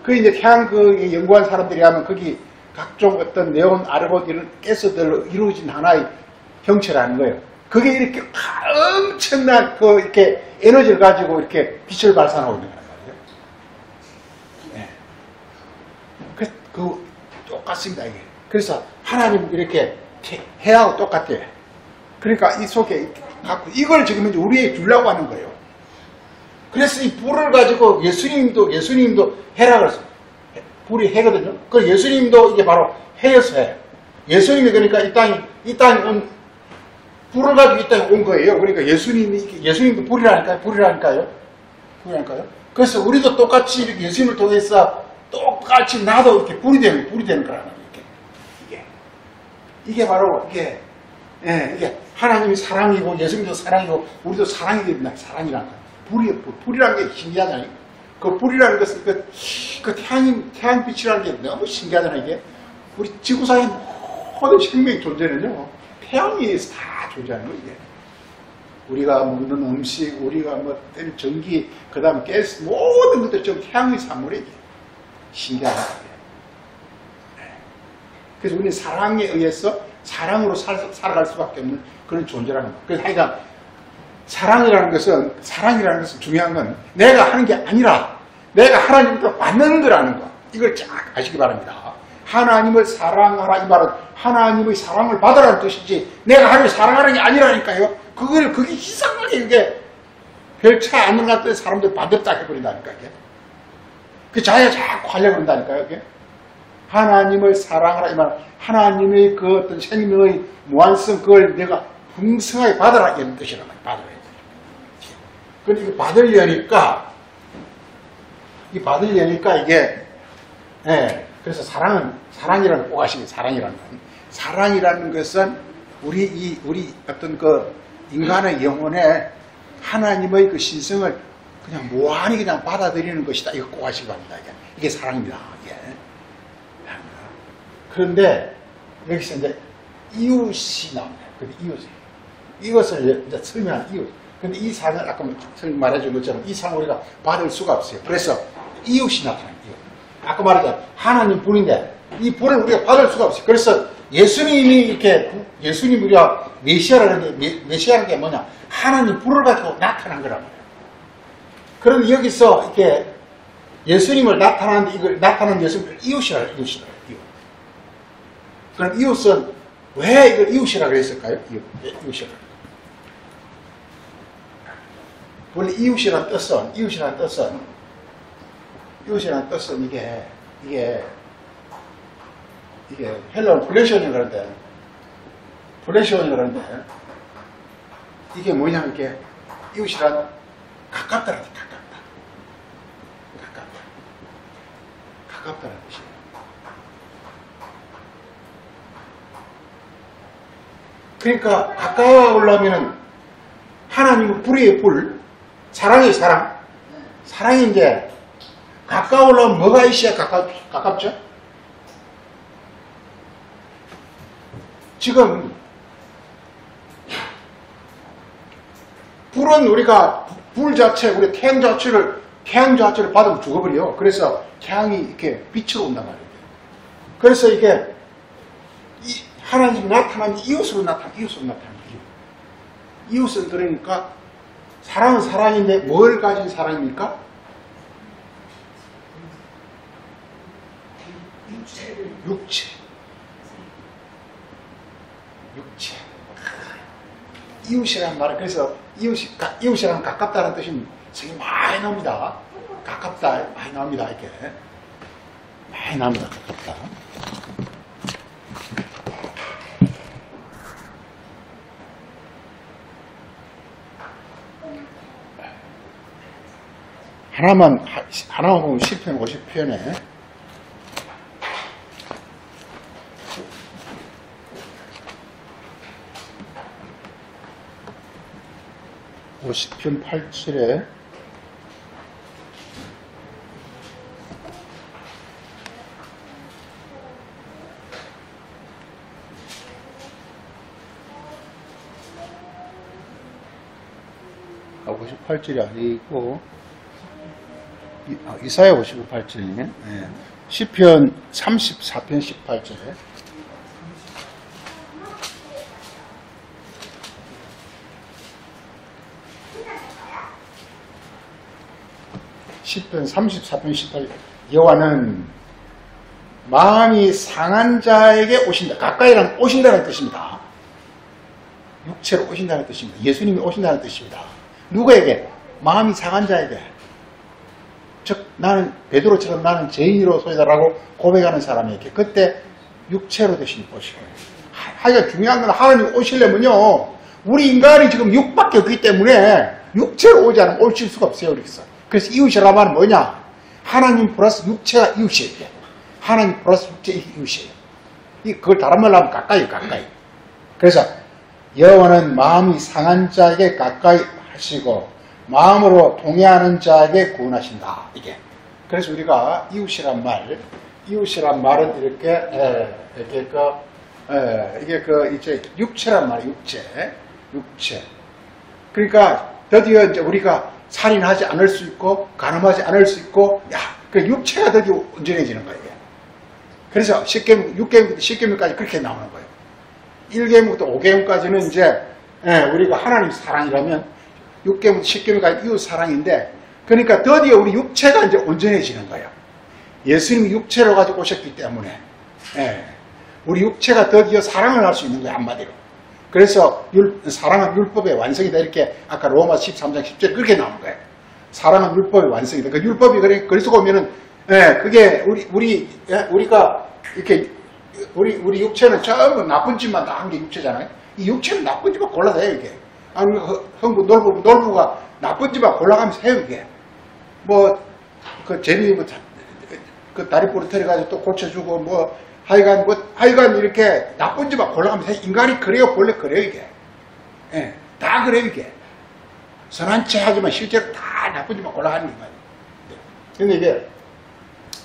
그 이제 태양 연구한 사람들이 하면 거기 각종 어떤 네온, 아르곤 이런 가스들로 이루어진 하나의 형체라는 거예요. 그게 이렇게 엄청난 이렇게 에너지를 가지고 이렇게 빛을 발산하고 있는 거란 말이에요. 네. 똑같습니다, 이게. 그래서 하나님 이렇게 해하고 똑같아요. 그러니까 이 속에 갖고 이걸 지금 이제 우리에게 주려고 하는 거예요. 그래서 이 불을 가지고 예수님도 해라 그랬어요. 불이 해거든요. 그 예수님도 이게 바로 해여서 해요. 예수님이 그러니까 이 땅에 불을 가지고 이 땅에 온 거예요. 그러니까 예수님도 불이라니까요. 그래서 우리도 똑같이 이렇게 예수님을 통해서 똑같이 나도 이렇게 불이 되는 거란 말이에요. 이게 바로 이게 하나님이 사랑이고 예수님도 사랑이고 우리도 사랑이 됩니다. 사랑이란 거. 불이라는 게 신기하잖아요. 그 불이라는 것은 그 태양빛이라는 게 너무 신기하잖아요. 이게 우리 지구상의 모든 생명의 존재는요 태양에 의해서 다 존재하는 거예요. 이게. 우리가 먹는 음식, 우리가 먹는 전기, 그 다음에 가스, 모든 것들이 좀 태양의 산물이에요. 신기하다. 그래서 우리는 사랑에 의해서 사랑으로 살아갈 수밖에 없는 그런 존재라는 거예요. 그래서 하여간 사랑이라는 것은 중요한 건 내가 하는 게 아니라 내가 하나님께 받는 거라는 거. 이걸 쫙 아시기 바랍니다. 하나님을 사랑하라 이 말은 하나님의 사랑을 받으라는 뜻이지 내가 하나님을 사랑하는 게 아니라니까요. 그게 이상하게 이게 별 차이 안 나는 것 같은 사람들 반대로 딱 해버린다니까 이게. 그 자기가 자꾸 하려고 그런다니까요. 이게. 하나님을 사랑하라 이 말은 하나님의 그 어떤 생명의 무한성 그걸 내가 풍성하게 받아라 이런 뜻이란 말이에요. 받아라. 그런데 이거 받으려니까 이게 그래서 사랑이라는 꼭 아시면 사랑이라는 것은 우리 어떤 그 인간의 영혼에 하나님의 그 신성을 그냥 무한히 그냥 받아들이는 것이다. 이거 꼭 아시기 바랍니다. 이게 사랑입니다. 그런데 여기서 이제 이웃이 나옵니다. 이것을 이제 설명한 이웃. 근데 이 상을 아까 말해준 것처럼 이 상을 우리가 받을 수가 없어요. 그래서 이웃이 나타나요. 아까 말했잖아요. 하나님 불인데 이 불을 우리가 받을 수가 없어요. 그래서 예수님이 우리가 메시아라는 게 뭐냐? 하나님 불을 가지고 나타난 거란 말이에요. 그럼 여기서 이렇게 예수님을 나타나는데 이걸 나타나는 예수님을 이웃이라. 그럼 이웃은 왜 이걸 이웃이라고 그랬을까요? 이웃이라고. 원래 이웃이라는 뜻은 이게 헬라어는 플래시온이 그런데 이게 뭐냐면 이게 이웃이란 가깝다라는 가깝다라는 뜻이에요. 그러니까 가까우려면 하나님은 불이에요. 불. 사랑이 사랑. 사랑이 이제 가까우려면 뭐가 있어야 가깝죠? 지금 불은 우리가 불 자체, 우리 태양 자체를 받으면 죽어버려. 그래서 태양이 이렇게 빛으로 온단 말이에요. 그래서 이게 하나님이 나타난 이웃으로 나타난 이웃은 그러니까 사랑은 사랑인데 뭘 가진 사랑입니까? 육체. 이웃이란 말은 그래서 이웃이란 가깝다는 뜻이 성이 많이 나옵니다. 가깝다 많이 나옵니다. 이렇게 많이 나옵니다. 가깝다. 하나만 보면 10편 50편에 50편 8절에 아, 58절이 아니고 이사야 58절이네. 네. 시편 34편 18절에 시편 34편 18절 여호와는 마음이 상한 자에게 오신다. 가까이란 오신다는 뜻입니다. 육체로 오신다는 뜻입니다. 예수님이 오신다는 뜻입니다. 누구에게? 마음이 상한 자에게. 즉 나는 베드로처럼 나는 죄인으로소이다라고 고백하는 사람에게 그때 육체로 대신 오시고 하여간 중요한 건 하나님 오시려면요 우리 인간이 지금 육밖에 없기 때문에 육체로 오지 않으면 오실 수가 없어요. 그래서 이웃이라고 하면 뭐냐? 하나님 플러스 육체가 이웃이에요. 하나님 플러스 육체 이웃이에요. 그걸 다른 말로 하면 가까이. 그래서 여호와는 마음이 상한 자에게 가까이 하시고 마음으로 동의하는 자에게 구원하신다. 이게. 그래서 우리가 이웃이란 말은 이게 이제 육체란 말이에요. 육체. 그러니까 드디어 이제 우리가 살인하지 않을 수 있고 간음하지 않을 수 있고 그 육체가 드디어 온전해지는 거예요. 그래서 6계명부터 10계명까지 그렇게 나오는 거예요. 1계명부터 5계명까지는 이제 우리가 하나님 사랑이라면 6계명부터 10계명까지 이웃 사랑인데 그러니까 드디어 우리 육체가 이제 온전해지는 거예요. 예수님이 육체로 가지고 오셨기 때문에 우리 육체가 드디어 사랑을 할 수 있는 거예요. 한마디로. 그래서 사랑은 율법의 완성이다. 이렇게 아까 로마 13장 10절 그렇게 나오는 거예요. 사랑은 율법의 완성이다. 그 율법이 그래서 보면은 그게 우리가 이렇게 우리 육체는 전부 나쁜 짓만 다 한 게 육체잖아요. 이 육체는 나쁜 짓만 골라서 해요. 이게 아니 흥부 놀부가 나쁜 짓만 골라가면서 해요. 이게 그 제비 그 다리 부러뜨려가지고 또 고쳐주고 하여간 이렇게 나쁜 짓만 골라가면서 인간이 그래요. 원래 그래요. 이게 다 그래요. 이게 선한 체 하지만 실제로 다 나쁜 짓만 골라가는 거예요. 근데 이게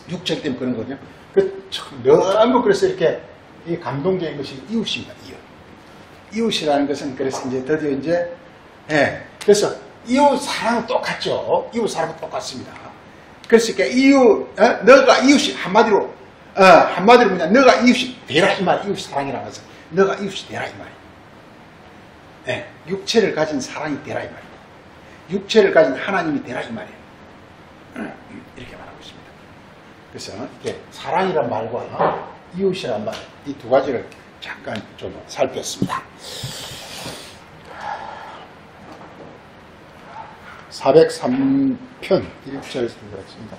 육체 때문에 그런 거거든요. 너무 그래서 이렇게 이 감동적인 것이 이웃입니다. 이웃이라는 것은 그래서 이제 드디어 이제 그래서 이웃 사랑은 똑같죠. 이웃 사랑은 똑같습니다. 그래서 너가 이웃이 한마디로 뭐냐 너가 이웃이 되라 이 말. 이웃 사랑이라는 것은 너가 이웃이 되라 이 말이에요. 육체를 가진 사랑이 되라 이 말이에요. 육체를 가진 하나님이 되라 이 말이에요. 이렇게 말하고 있습니다. 그래서 이렇게 사랑이란 말과 이웃이란 말 이 두 가지를 잠깐 좀 살폈습니다. 403편 1절에서 들었습니다.